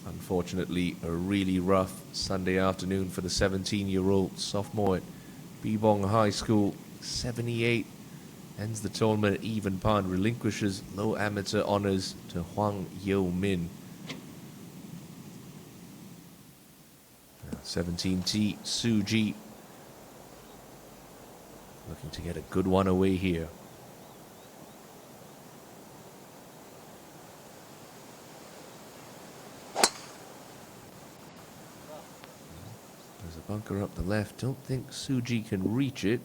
unfortunately, a really rough Sunday afternoon for the 17-year-old sophomore at Bebong High School. 78, ends the tournament at even par and relinquishes low amateur honors to Hwang Yo-min. 17T, Soo-ji looking to get a good one away here. There's a bunker up the left. Don't think Soo-ji can reach it.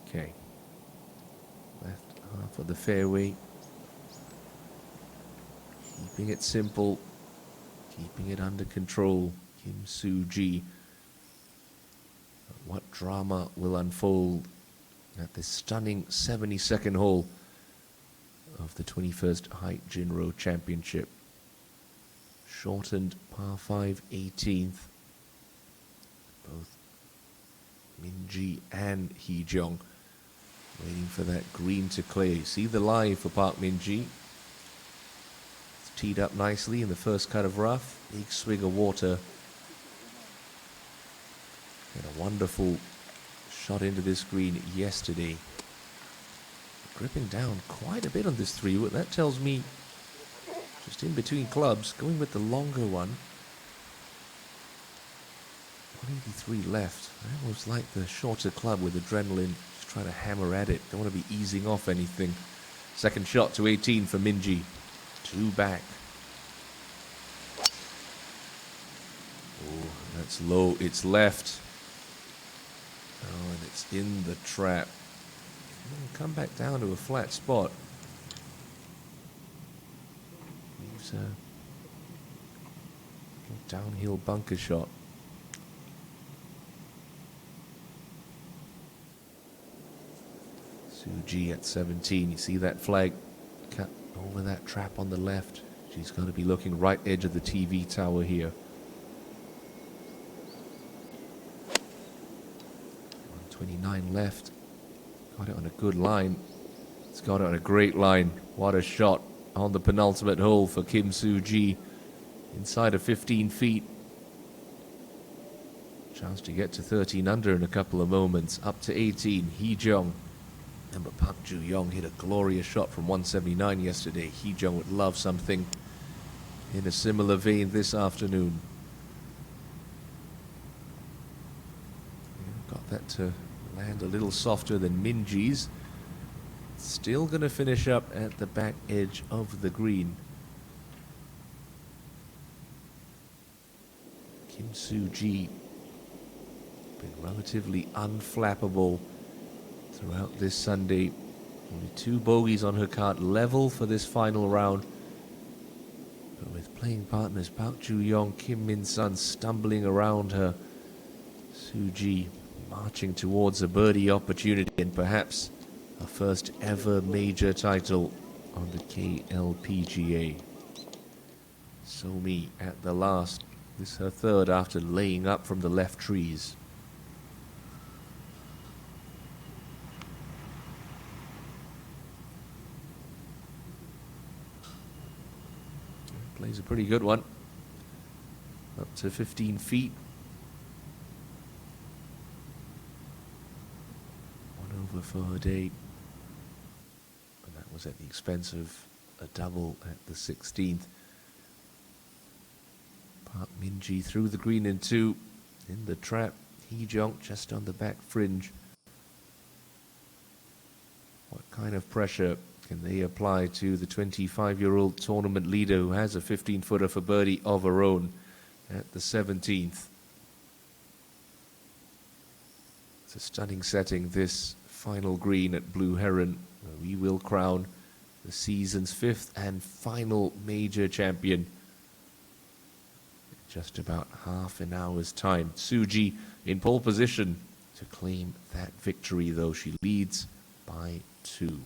Okay, left half of the fairway, keeping it simple, keeping it under control. Kim Soo-ji. What drama will unfold at this stunning 72nd hole of the 21st HITE JINRO Championship? Shortened par 5 18th. Both Minjee and Hee-jung waiting for that green to clear. See the lie for Park Min-ji. It's teed up nicely in the first cut of rough. Big swig of water. Had a wonderful shot into this green yesterday. Gripping down quite a bit on this 3-wood. That tells me just in between clubs, going with the longer one. 183 left. I almost like the shorter club with adrenaline. Just try to hammer at it. Don't want to be easing off anything. Second shot to 18 for Minji. 2 back. Oh, that's low. It's left. Oh, and it's in the trap. Come back down to a flat spot. Leaves a downhill bunker shot. Suji at 17. You see that flag cut over that trap on the left. She's going to be looking right edge of the TV tower here. 129 left. Got it on a good line. It's got it on a great line. What a shot on the penultimate hole for Kim Soo-ji. Inside of 15 feet. Chance to get to 13 under in a couple of moments. Up to 18. Hee-jung. Remember, Park Ju-young hit a glorious shot from 179 yesterday. Hee-jung would love something in a similar vein this afternoon. Yeah, got that to land a little softer than Minji's. Still going to finish up at the back edge of the green. Kim Soo-ji been relatively unflappable throughout this Sunday. Only 2 bogeys on her card, level for this final round. But with playing partners Park Ju-young, Kim Min-sun stumbling around her, Soo-ji marching towards a birdie opportunity and perhaps a first ever major title on the KLPGA. Somi at the last. This is her third after laying up from the left trees. Plays a pretty good one. Up to 15 feet. 1 over for her day. And that was at the expense of a double at the 16th. Park Min-ji through the green in 2. In the trap. Hee-jung just on the back fringe. What kind of pressure can they apply to the 25-year-old tournament leader who has a 15-footer for birdie of her own at the 17th? It's a stunning setting, this final green at Blue Heron, where we will crown the season's 5th and final major champion in just about half an hour's time. Soo-ji in pole position to claim that victory, though she leads by 2.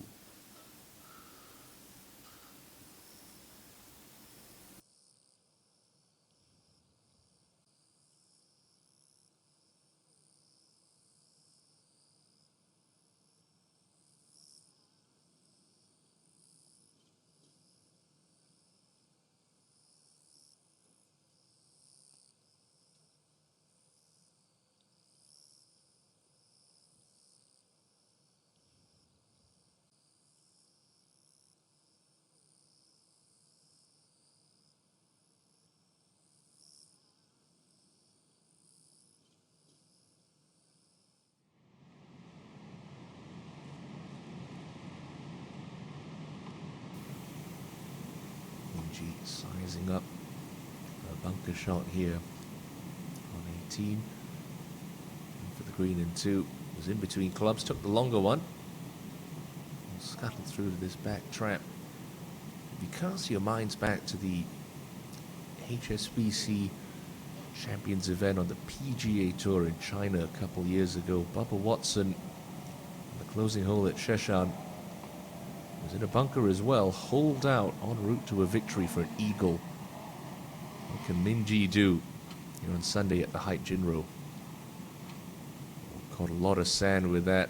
Sizing up a bunker shot here on 18. And for the green in 2. Was in between clubs, took the longer one. And scuttled through to this back trap. If you cast your minds back to the HSBC Champions event on the PGA Tour in China a couple years ago, Bubba Watson, on the closing hole at Sheshan, was in a bunker as well, holed out en route to a victory for an eagle. What can Minji do here on Sunday at the HITE JINRO? Caught a lot of sand with that.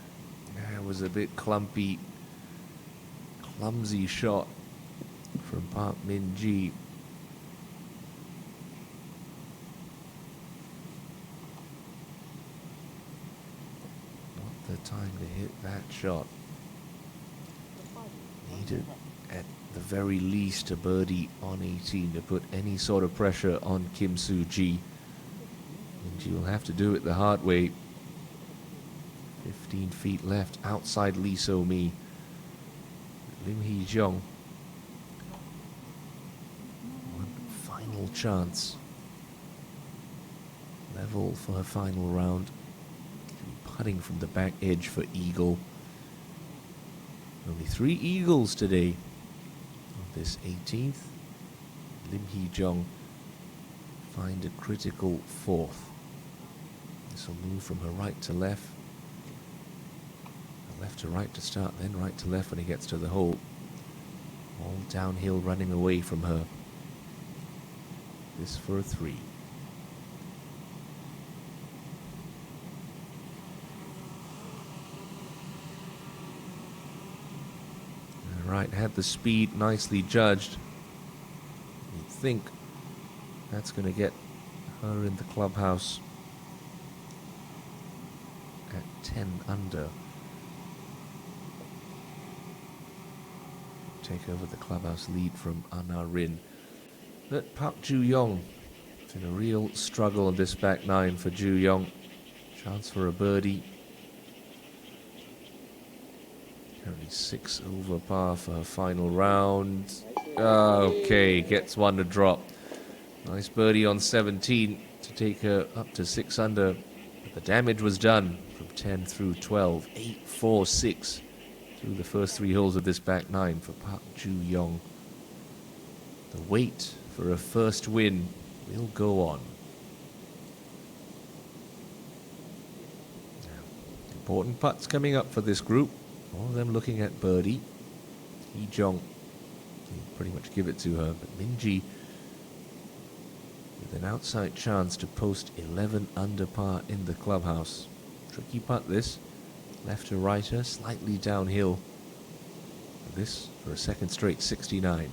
It was a bit clumpy, clumsy shot from Park Min-ji. the time to hit that shot. Needed at the very least a birdie on 18 to put any sort of pressure on Kim Soo-ji. And she will have to do it the hard way. 15 feet left outside Lee So-mi. Lim Hee-jung. One final chance. Level for her final round. Putting from the back edge for eagle. Only 3 eagles today on this 18th. Lim Hee-jung find a critical 4th. This will move from her right to left. Left to right to start, then right to left when he gets to the hole. All downhill running away from her. This for a 3. Right, had the speed nicely judged. You'd think that's going to get her in the clubhouse at 10 under. Take over the clubhouse lead from Anna Rin. But Park Ju-young, it's been a real struggle on this back 9 for Ju-young. Chance for a birdie. Currently 6 over par for her final round. Okay, gets one to drop. Nice birdie on 17 to take her up to 6 under. But the damage was done from 10 through 12. 8, 4, 6 through the first 3 holes of this back 9 for Park Ju-young. The wait for a first win will go on. Now, important putts coming up for this group. All of them looking at birdie. Hee-jung, pretty much give it to her, but Minji with an outside chance to post 11 under par in the clubhouse. Tricky putt this. Left to righter, slightly downhill. This for a second straight 69.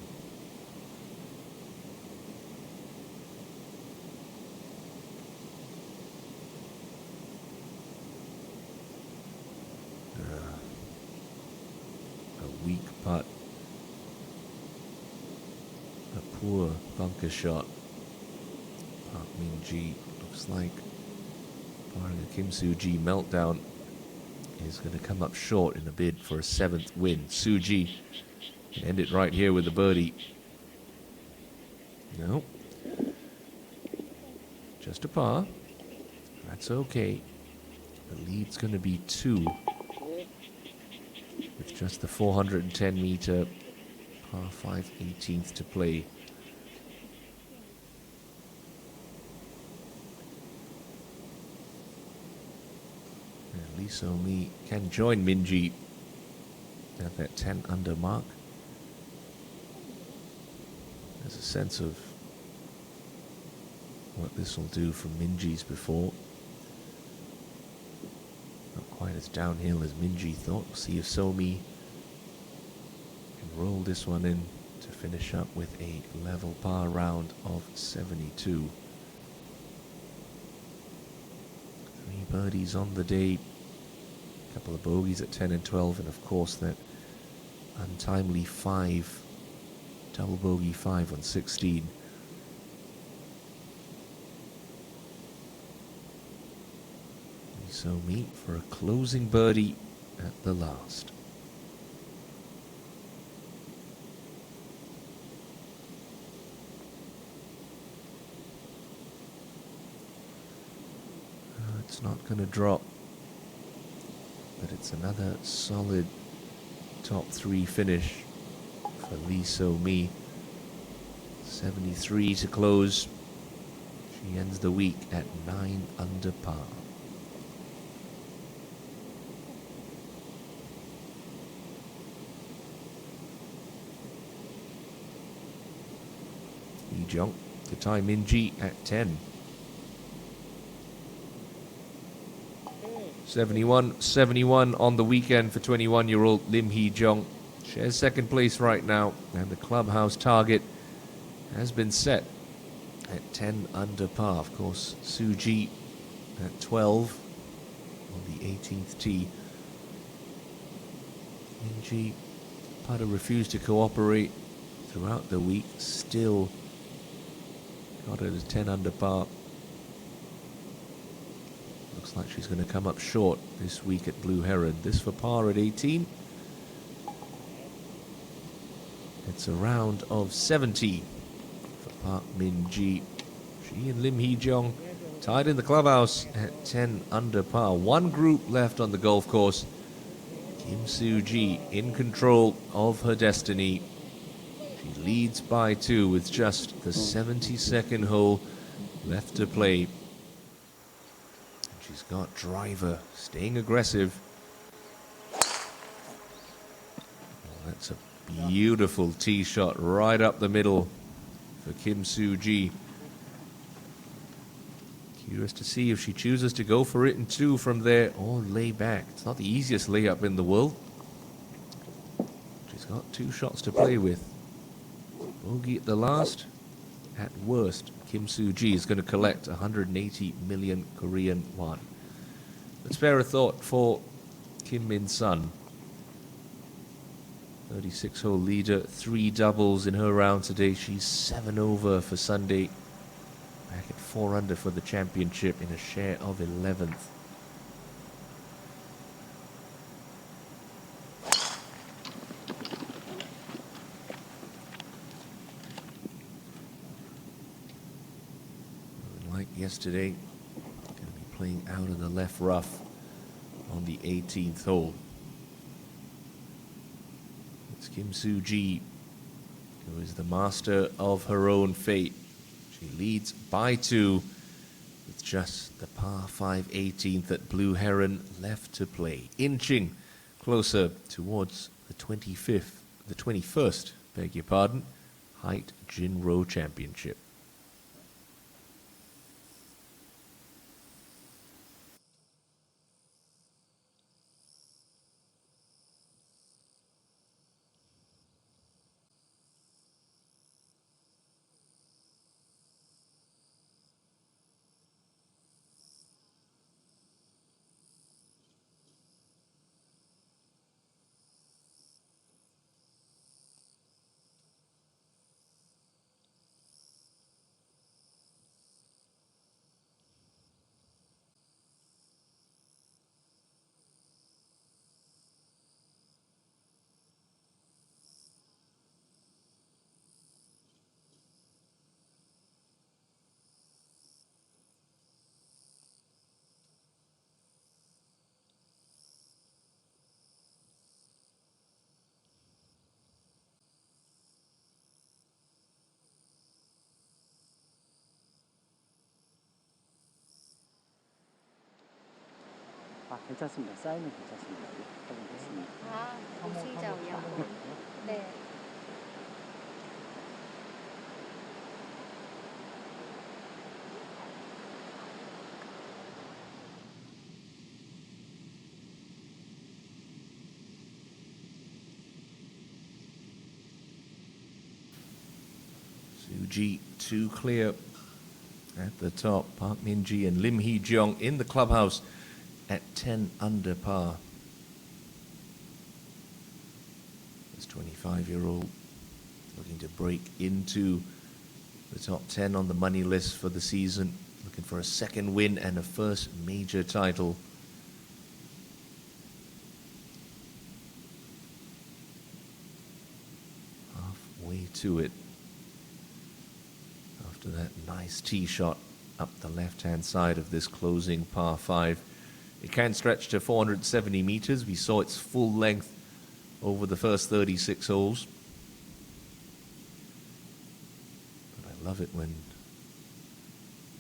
A weak putt. A poor bunker shot. Park Min-ji looks like barring a Kim Soo-ji meltdown is going to come up short in a bid for a 7th win. Soo-ji can end it right here with a birdie. No. Just a par. That's okay. The lead's going to be 2 with just the 410 meter par 5 18th to play. Lee So-mi can join Minji at that 10 under mark. There's a sense of what this will do from Minji's before. Not quite as downhill as Minji thought. We'll see if So-mi can roll this one in to finish up with a level par round of 72. 3 birdies on the day. Couple of bogeys at 10 and 12, and of course that untimely 5, double bogey 5 on 16. Lee So-mi for a closing birdie at the last. It's not going to drop. But it's another solid top 3 finish for Lee So-mi. 73 to close. She ends the week at 9 under par. Hee-jung to tie Minji at 10. 71 on the weekend for 21-year-old Lim Hee-jung. Shares second place right now, and the clubhouse target has been set at 10 under par. Of course, Soo-ji at 12 on the 18th tee. ENG putter refused to cooperate throughout the week. Still got it at 10 under par. Looks like she's going to come up short this week at Blue Heron. This for par at 18. It's a round of 70 for Park Min-ji. She and Lim Hee-jong tied in the clubhouse at 10 under par. One group left on the golf course. Kim Soo-ji in control of her destiny. She leads by 2 with just the 72nd hole left to play. She's got driver staying aggressive. Oh, that's a beautiful tee shot right up the middle for Kim Soo-ji. Curious to see if she chooses to go for it in 2 from there or lay back. It's not the easiest layup in the world. She's got 2 shots to play with. Bogey at the last. At worst, Kim Soo-ji is going to collect 180 million Korean won. Let's spare a thought for Kim Min-sun. 36-hole leader, 3 doubles in her round today. She's 7 over for Sunday. Back at 4 under for the championship in a share of 11th. Like yesterday, going to be playing out of the left rough on the 18th hole. It's Kim Soo-ji, who is the master of her own fate. She leads by 2 with just the par 5 18th at Blue Heron left to play. Inching closer towards the 21st, beg your pardon, HITE JINRO Championship. 아, 괜찮습니다. 사인은 괜찮습니다. 확인 됐습니다. 아, 오시자고요? 네. Soo-ji 2 clear at the top. Park Min-ji and Lim Hee-jong in the clubhouse at 10 under par. This 25-year-old looking to break into the top 10 on the money list for the season, looking for a second win and a first major title. Halfway to it after that nice tee shot up the left-hand side of this closing par 5. It can stretch to 470 meters. We saw its full length over the first 36 holes. But I love it when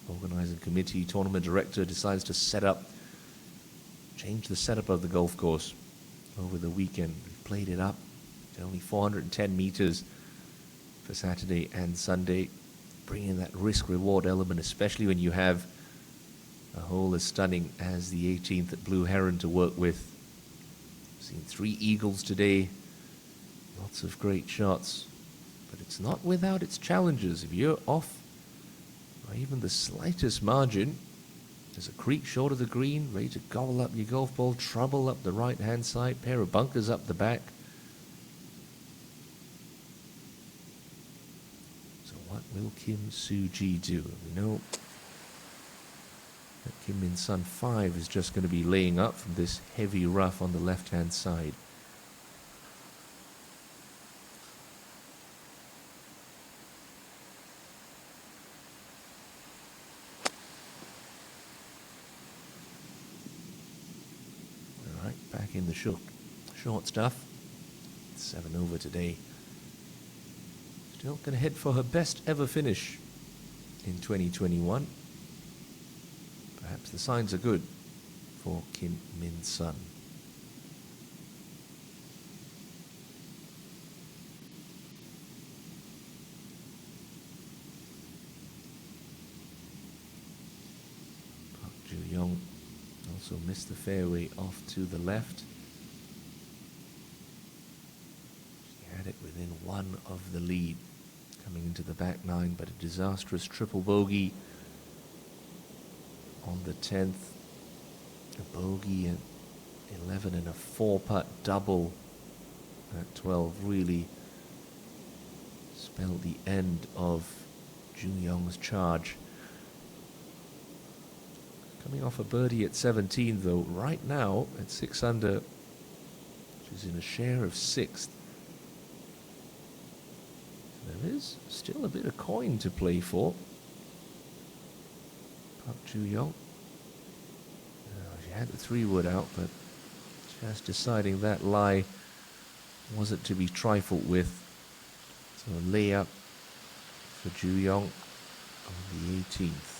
organizing committee, tournament director decides to change the setup of the golf course over the weekend. We've played it up to only 410 meters for Saturday and Sunday, bringing that risk-reward element, especially when you have a hole as stunning as the 18th at Blue Heron to work with. Seen 3 eagles today, lots of great shots, but it's not without its challenges. If you're off by even the slightest margin, there's a creek short of the green, ready to gobble up your golf ball, trouble up the right-hand side, pair of bunkers up the back. will Kim Soo-ji do? We know that Kim Min-sun 5 is just going to be laying up from this heavy rough on the left-hand side. All right, back in the short stuff. 7 over today. Still going to head for her best ever finish in 2021. Perhaps the signs are good for Kim Min-sun. Park Ju-young also missed the fairway off to the left. She had it within one of the lead coming into the back nine, but a disastrous triple bogey on the 10th, a bogey at 11 and a 4-putt double at 12 really spelled the end of Ju-young's charge. Coming off a birdie at 17 though, right now at 6 under, she's in a share of 6th. There is still a bit of coin to play for. Park Ju-young. She had the 3-wood out, but just deciding that lie wasn't to be trifled with. So a layup for Ju-young on the 18th.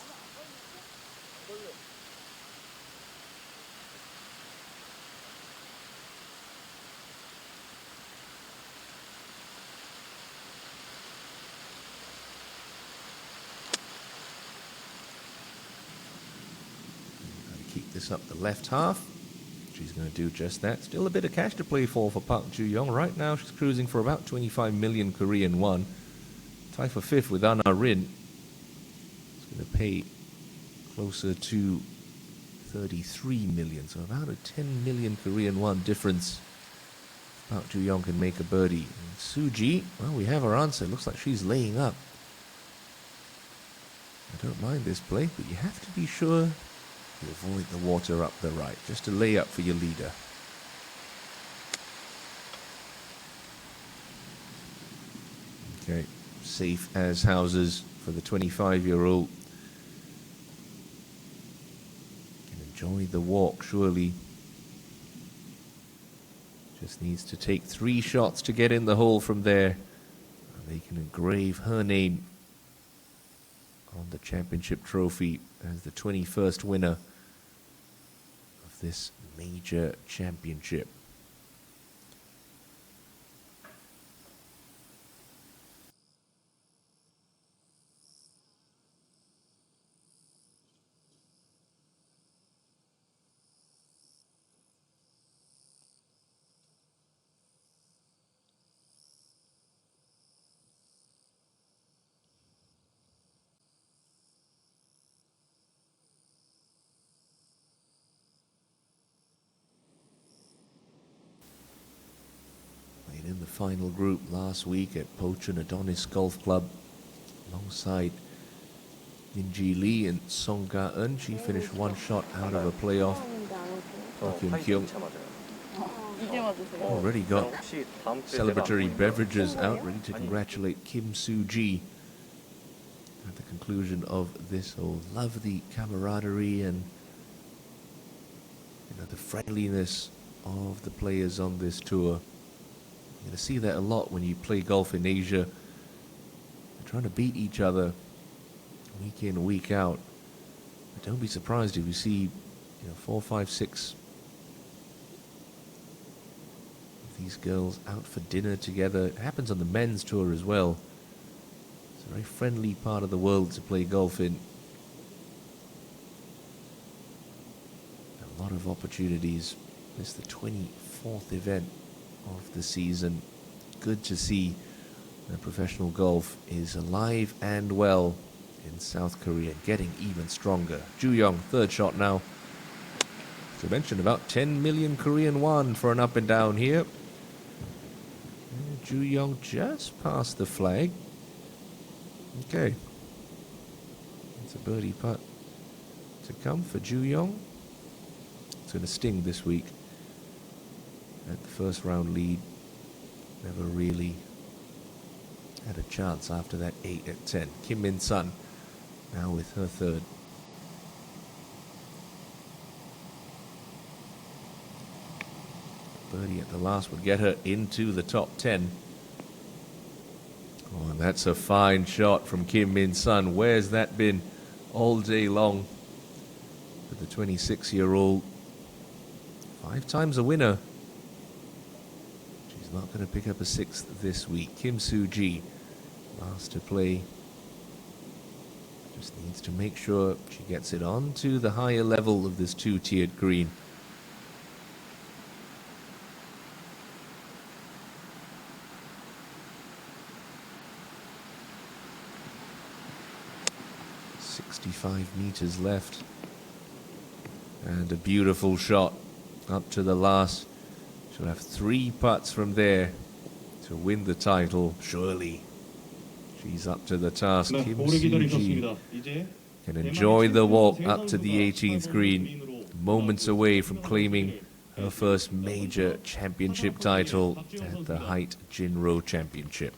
This up the left half. She's going to do just that. Still a bit of cash to play for Park Ju-young. Right now she's cruising for about 25 million Korean won. Tie for 5th with Anna Rin. It's going to pay closer to 33 million. So about a 10 million Korean won difference. Park Ju-young can make a birdie. And Soo-ji, well, we have her answer. Looks like she's laying up. I don't mind this play, but you have to be sure to avoid the water up the right. Just a layup for your leader. Okay, safe as houses for the 25-year-old. Can enjoy the walk, surely. Just needs to take 3 shots to get in the hole from there. And they can engrave her name on the championship trophy as the 21st winner of this major championship. In the final group last week at Pochen Adonis Golf Club alongside Min-ji Lee and Song Ga-eun. She finished 1 shot out of a playoff. Kim Kyung already got celebratory beverages out, ready to congratulate Kim Soo-ji at the conclusion of this. Oh, love the camaraderie and the friendliness of the players on this tour. You're going to see that a lot when you play golf in Asia. They're trying to beat each other week in, week out. But don't be surprised if you see 4, 5, 6 of these girls out for dinner together. It happens on the men's tour as well. It's a very friendly part of the world to play golf in. A lot of opportunities. This is the 24th event of the season. Good to see that professional golf is alive and well in South Korea, getting even stronger. Ju-young, 3rd shot now. To mention about 10 million Korean won for an up and down here. Ju-young just past the flag. Okay. It's a birdie putt to come for Ju Yong. It's going to sting this week. At the first round lead, never really had a chance after that 8 at 10. Kim Min Sun now with her third. Birdie at the last would get her into the top 10. Oh, and that's a fine shot from Kim Min Sun. Where's that been all day long? For the 26-year-old, 5 times a winner. She's not going to pick up a 6th this week. Kim Soo-ji, last to play. Just needs to make sure she gets it on to the higher level of this 2-tiered green. .5 meters left, and a beautiful shot up to the last. She'll have 3 putts from there to win the title. Surely she's up to the task. Kim Soo-ji can enjoy the walk up to the 18th green, moments away from claiming her first major championship title at the HITE JINRO Championship.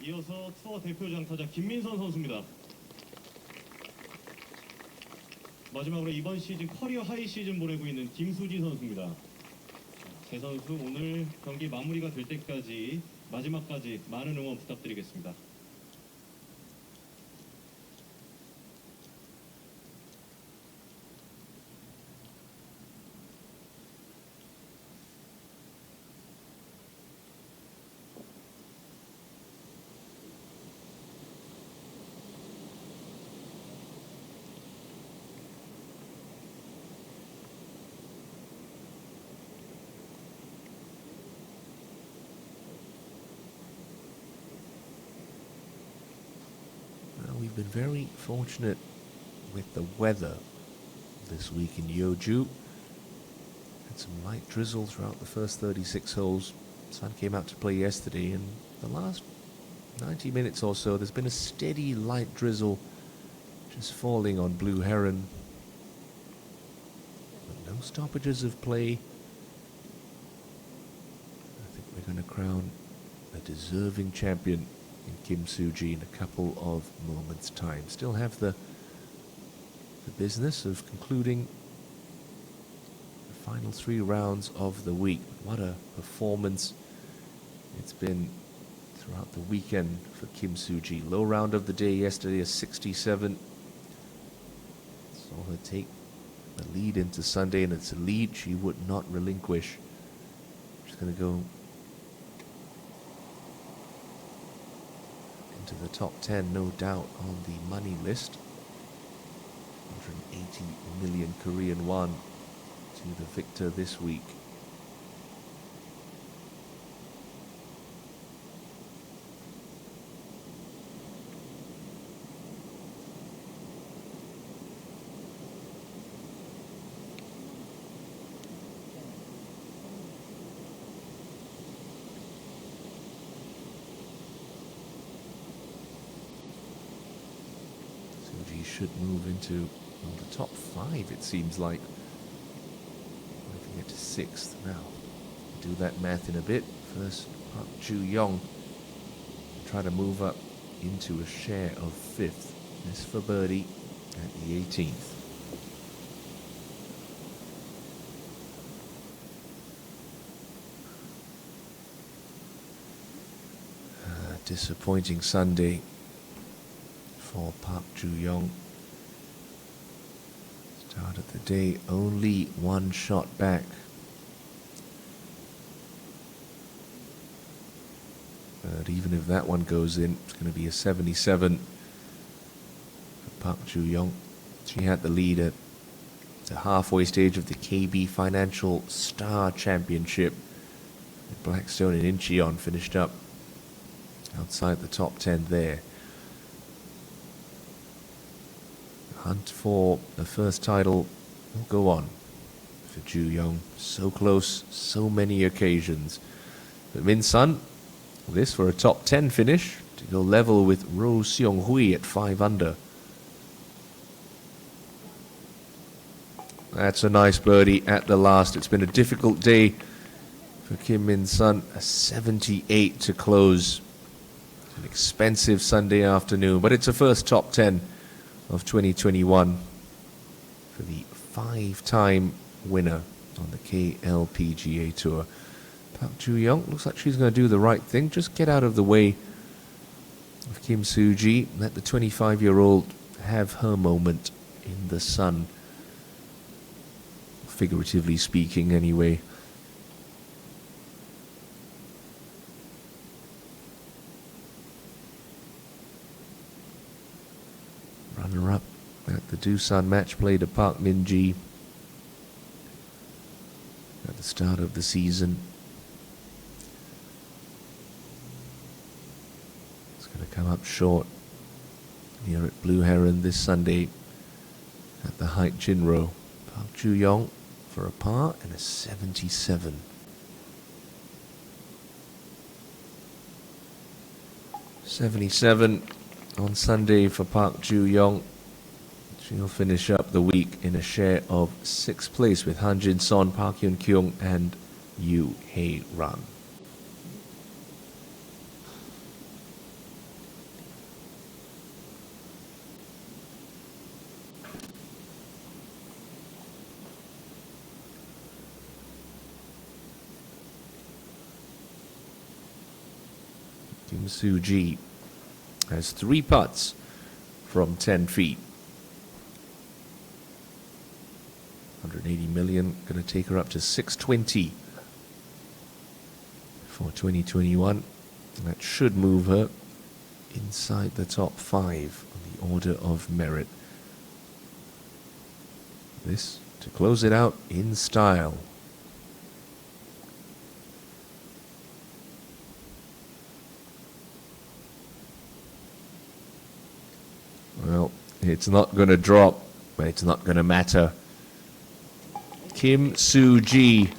이어서 투어 대표장 타자 김민선 선수입니다. 마지막으로 이번 시즌 커리어 하이 시즌 보내고 있는 김수지 선수입니다. 제 선수 오늘 경기 마무리가 될 때까지 마지막까지 많은 응원 부탁드리겠습니다. We've been very fortunate with the weather this week in Yeoju. Had some light drizzle throughout the first 36 holes. Sun came out to play yesterday, and the last 90 minutes or so there's been a steady light drizzle just falling on Blue Heron. But no stoppages of play. I think we're going to crown a deserving champion in Kim Soo-ji in a couple of moments' time. Still have the business of concluding the final 3 rounds of the week. What a performance it's been throughout the weekend for Kim Soo-ji. Low round of the day yesterday, a 67. Saw her take the lead into Sunday, and it's a lead she would not relinquish. She's going to go to the top 10, no doubt, on the money list. 180 million Korean won to the victor this week. Should move into the top 5, it seems like. We can get to 6th now. We'll do that math in a bit. First, Park Ju-yong try to move up into a share of 5th. This for birdie at the 18th. Disappointing Sunday for Park Ju-yong. Started the day only 1 shot back. But even if that one goes in, it's going to be a 77 for Park Ju-yong. She had the lead at the halfway stage of the KB Financial Star Championship. Blackstone and Incheon finished up outside the top 10 there. Hunt for the first title will go on for Ju-yong. So close, so many occasions. But Min Sun, this for a top 10 finish to go level with Ro Seong Hui at 5 under. That's a nice birdie at the last. It's been a difficult day for Kim Min Sun. A 78 to close. An expensive Sunday afternoon, but it's a first top 10 of 2021 for the 5-time winner on the KLPGA Tour. Park Joo-young looks like she's going to do the right thing. Just get out of the way of Kim Soo-ji. Let the 25-year-old have her moment in the sun. Figuratively speaking, anyway. Runner-up at the Doosan match play to Park Min-ji at the start of the season. It's going to come up short here at Blue Heron this Sunday at the HITE JINRO. Park Joo-young for a par and a 77. .77 on Sunday for Park Joo-young. She'll finish up the week in a share of 6th place with Han Jin-son, Park Hyun-kyung and Yoo Hae-ran. Kim Soo-ji has 3 putts from 10 feet. 180 million, going to take her up to 620 for 2021. That should move her inside the top 5 on the order of merit. This to close it out in style. Well, it's not going to drop, but it's not going to matter. Kim Soo-ji,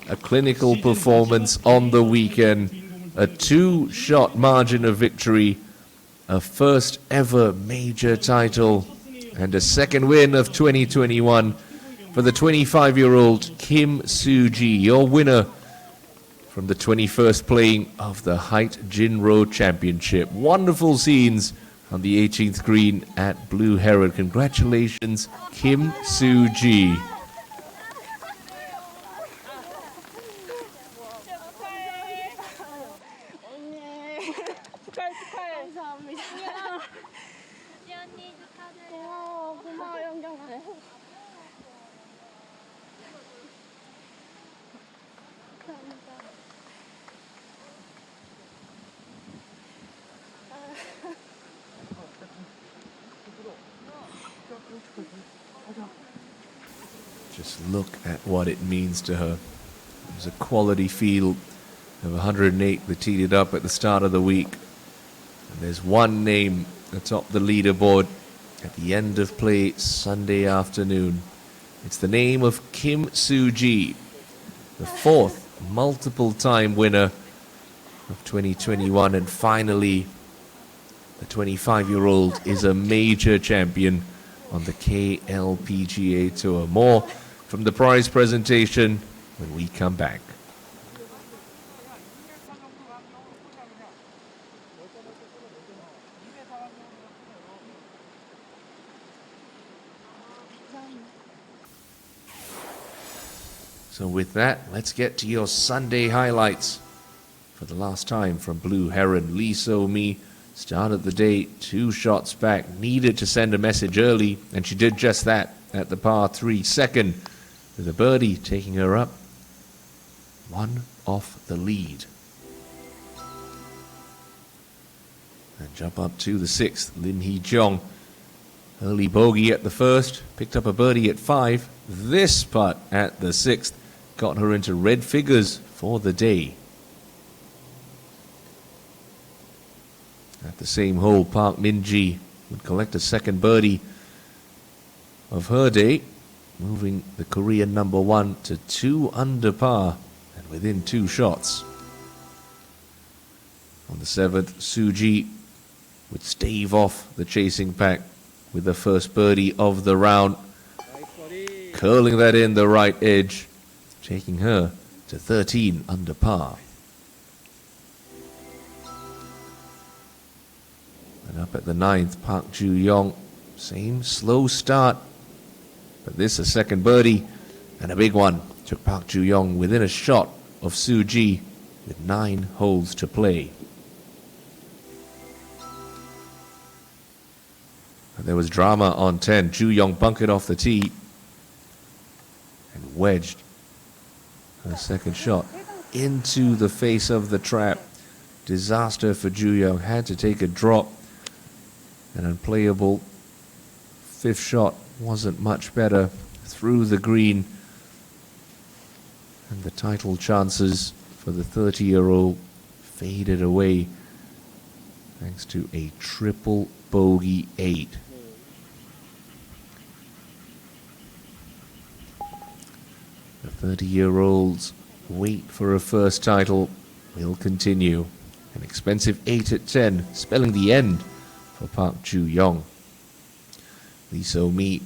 a clinical performance on the weekend, a 2-shot margin of victory, a first ever major title, and a second win of 2021 for the 25-year-old Kim Soo-ji, your winner from the 21st playing of the HITE JINRO Championship. Wonderful scenes on the 18th green at Blue Heron. Congratulations, Kim Soo-ji. Just look at what it means to her. There's a quality field of 108 that teed it up at the start of the week. And there's one name atop the leaderboard at the end of play Sunday afternoon. It's the name of Kim Soo-ji, the 4th multiple-time winner of 2021. And finally, the 25-year-old is a major champion on the KLPGA Tour. More from the prize presentation when we come back. So with that, let's get to your Sunday highlights. For the last time from Blue Heron, Lee So-mi started the day 2 shots back, needed to send a message early, and she did just that at the par 3 second, with a birdie taking her up 1 off the lead. And jump up to the 6th, Lim Hee-jong. Early bogey at the first, picked up a birdie at 5. This putt at the 6th got her into red figures for the day. At the same hole, Park Min-ji would collect a second birdie of her day, moving the Korean number 1 to 2 under par and within 2 shots. On the 7th, Suji would stave off the chasing pack with the first birdie of the round, curling that in the right edge, taking her to 13 under par. And up at the 9th, Park Ju-young, same slow start, but this a second birdie and a big one. Took Park Ju-young within a shot of Suji with 9 holes to play. And there was drama on 10. Ju-young bunkered off the tee and wedged her second shot into the face of the trap. Disaster for Ju-young. Had to take a drop. An unplayable 5th shot wasn't much better through the green. And the title chances for the 30-year-old faded away thanks to a triple bogey 8. The 30-year-old's wait for a first title will continue. An expensive 8 at 10, spelling the end for Park Ju-young. Lee So-mi,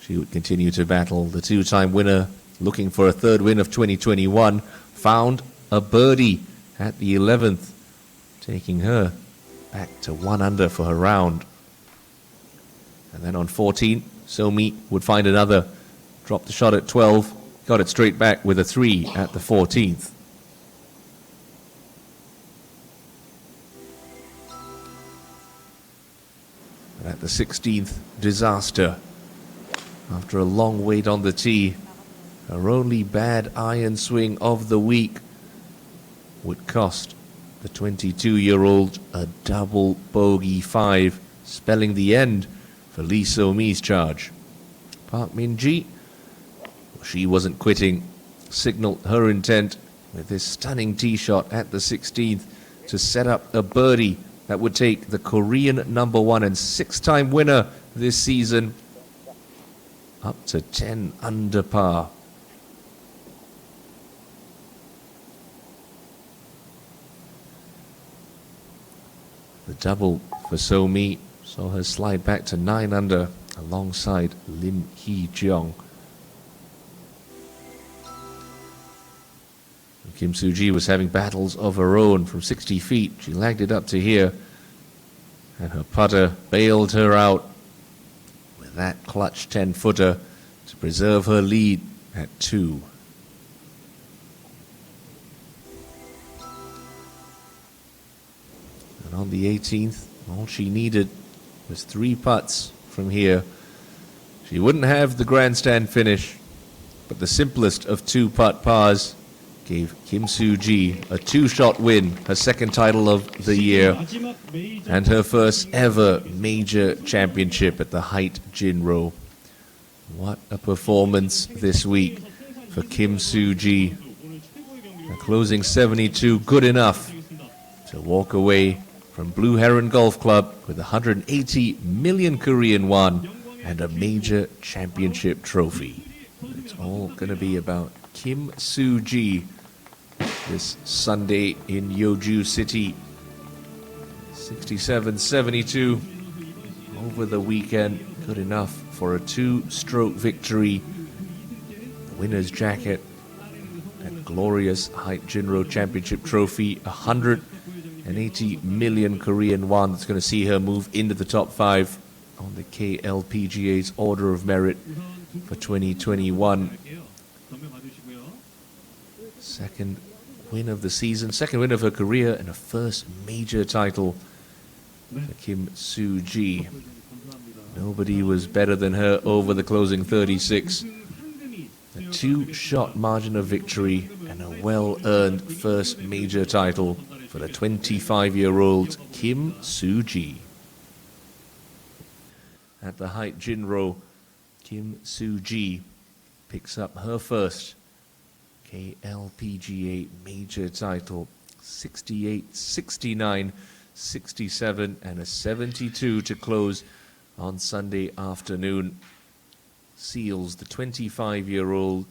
she would continue to battle. The 2-time winner, looking for a 3rd win of 2021, found a birdie at the 11th, taking her back to 1 under for her round. And then on 14, So-mi would find another, dropped the shot at 12, got it straight back with a 3 at the 14th. And at the 16th, disaster. After a long wait on the tee, her only bad iron swing of the week would cost the 22-year-old a double bogey 5, spelling the end for Lee So-mi's charge. Park Min-ji, she wasn't quitting, signaled her intent with this stunning tee shot at the 16th to set up a birdie that would take the Korean #1 and 6-time winner this season up to 10 under par. The double for So-mi saw her slide back to 9 under alongside Lim Hee-jeong. Kim Soo-ji was having battles of her own from 60 feet. She lagged it up to here, and her putter bailed her out with that clutch 10-footer to preserve her lead at 2. And on the 18th, all she needed was 3 putts from here. She wouldn't have the grandstand finish, but the simplest of 2-putt pars gave Kim Soo-ji a 2-shot win, her 2nd title of the year, and her first ever major championship at the HITE JINRO. What a performance this week for Kim Soo-ji. A closing 72, good enough to walk away from Blue Heron Golf Club with 180 million Korean won and a major championship trophy. It's all going to be about Kim Soo-ji this Sunday in Yeoju City. 67-72 over the weekend, good enough for a 2-stroke victory. The winner's jacket, that glorious HITE JINRO Championship trophy, 180 million Korean won. That's going to see her move into the top 5 on the KLPGA's Order of Merit for 2021. 2nd win of the season, 2nd win of her career, and a first major title for Kim Soo-ji. Nobody was better than her over the closing 36. A 2-shot margin of victory and a well-earned first major title for the 25-year-old Kim Soo-ji. At the HITE JINRO, Kim Soo-ji picks up her first KLPGA major title, 68, 69, 67 and a 72 to close on Sunday afternoon. Seals the 25-year-old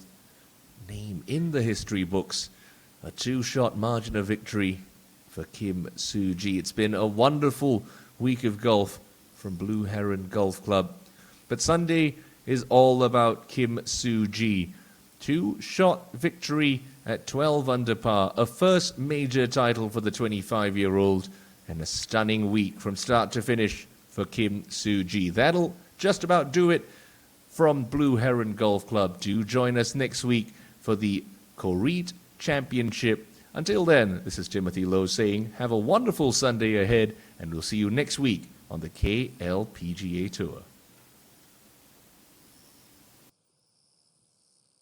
name in the history books. A 2-shot margin of victory for Kim Soo-ji. It's been a wonderful week of golf from Blue Heron Golf Club. But Sunday is all about Kim Soo-ji. 2-shot victory at 12 under par, a first major title for the 25-year-old, and a stunning week from start to finish for Kim Soo-ji. That'll just about do it from Blue Heron Golf Club. Do join us next week for the Koreat Championship. Until then, this is Timothy Lowe saying have a wonderful Sunday ahead, and we'll see you next week on the KLPGA Tour.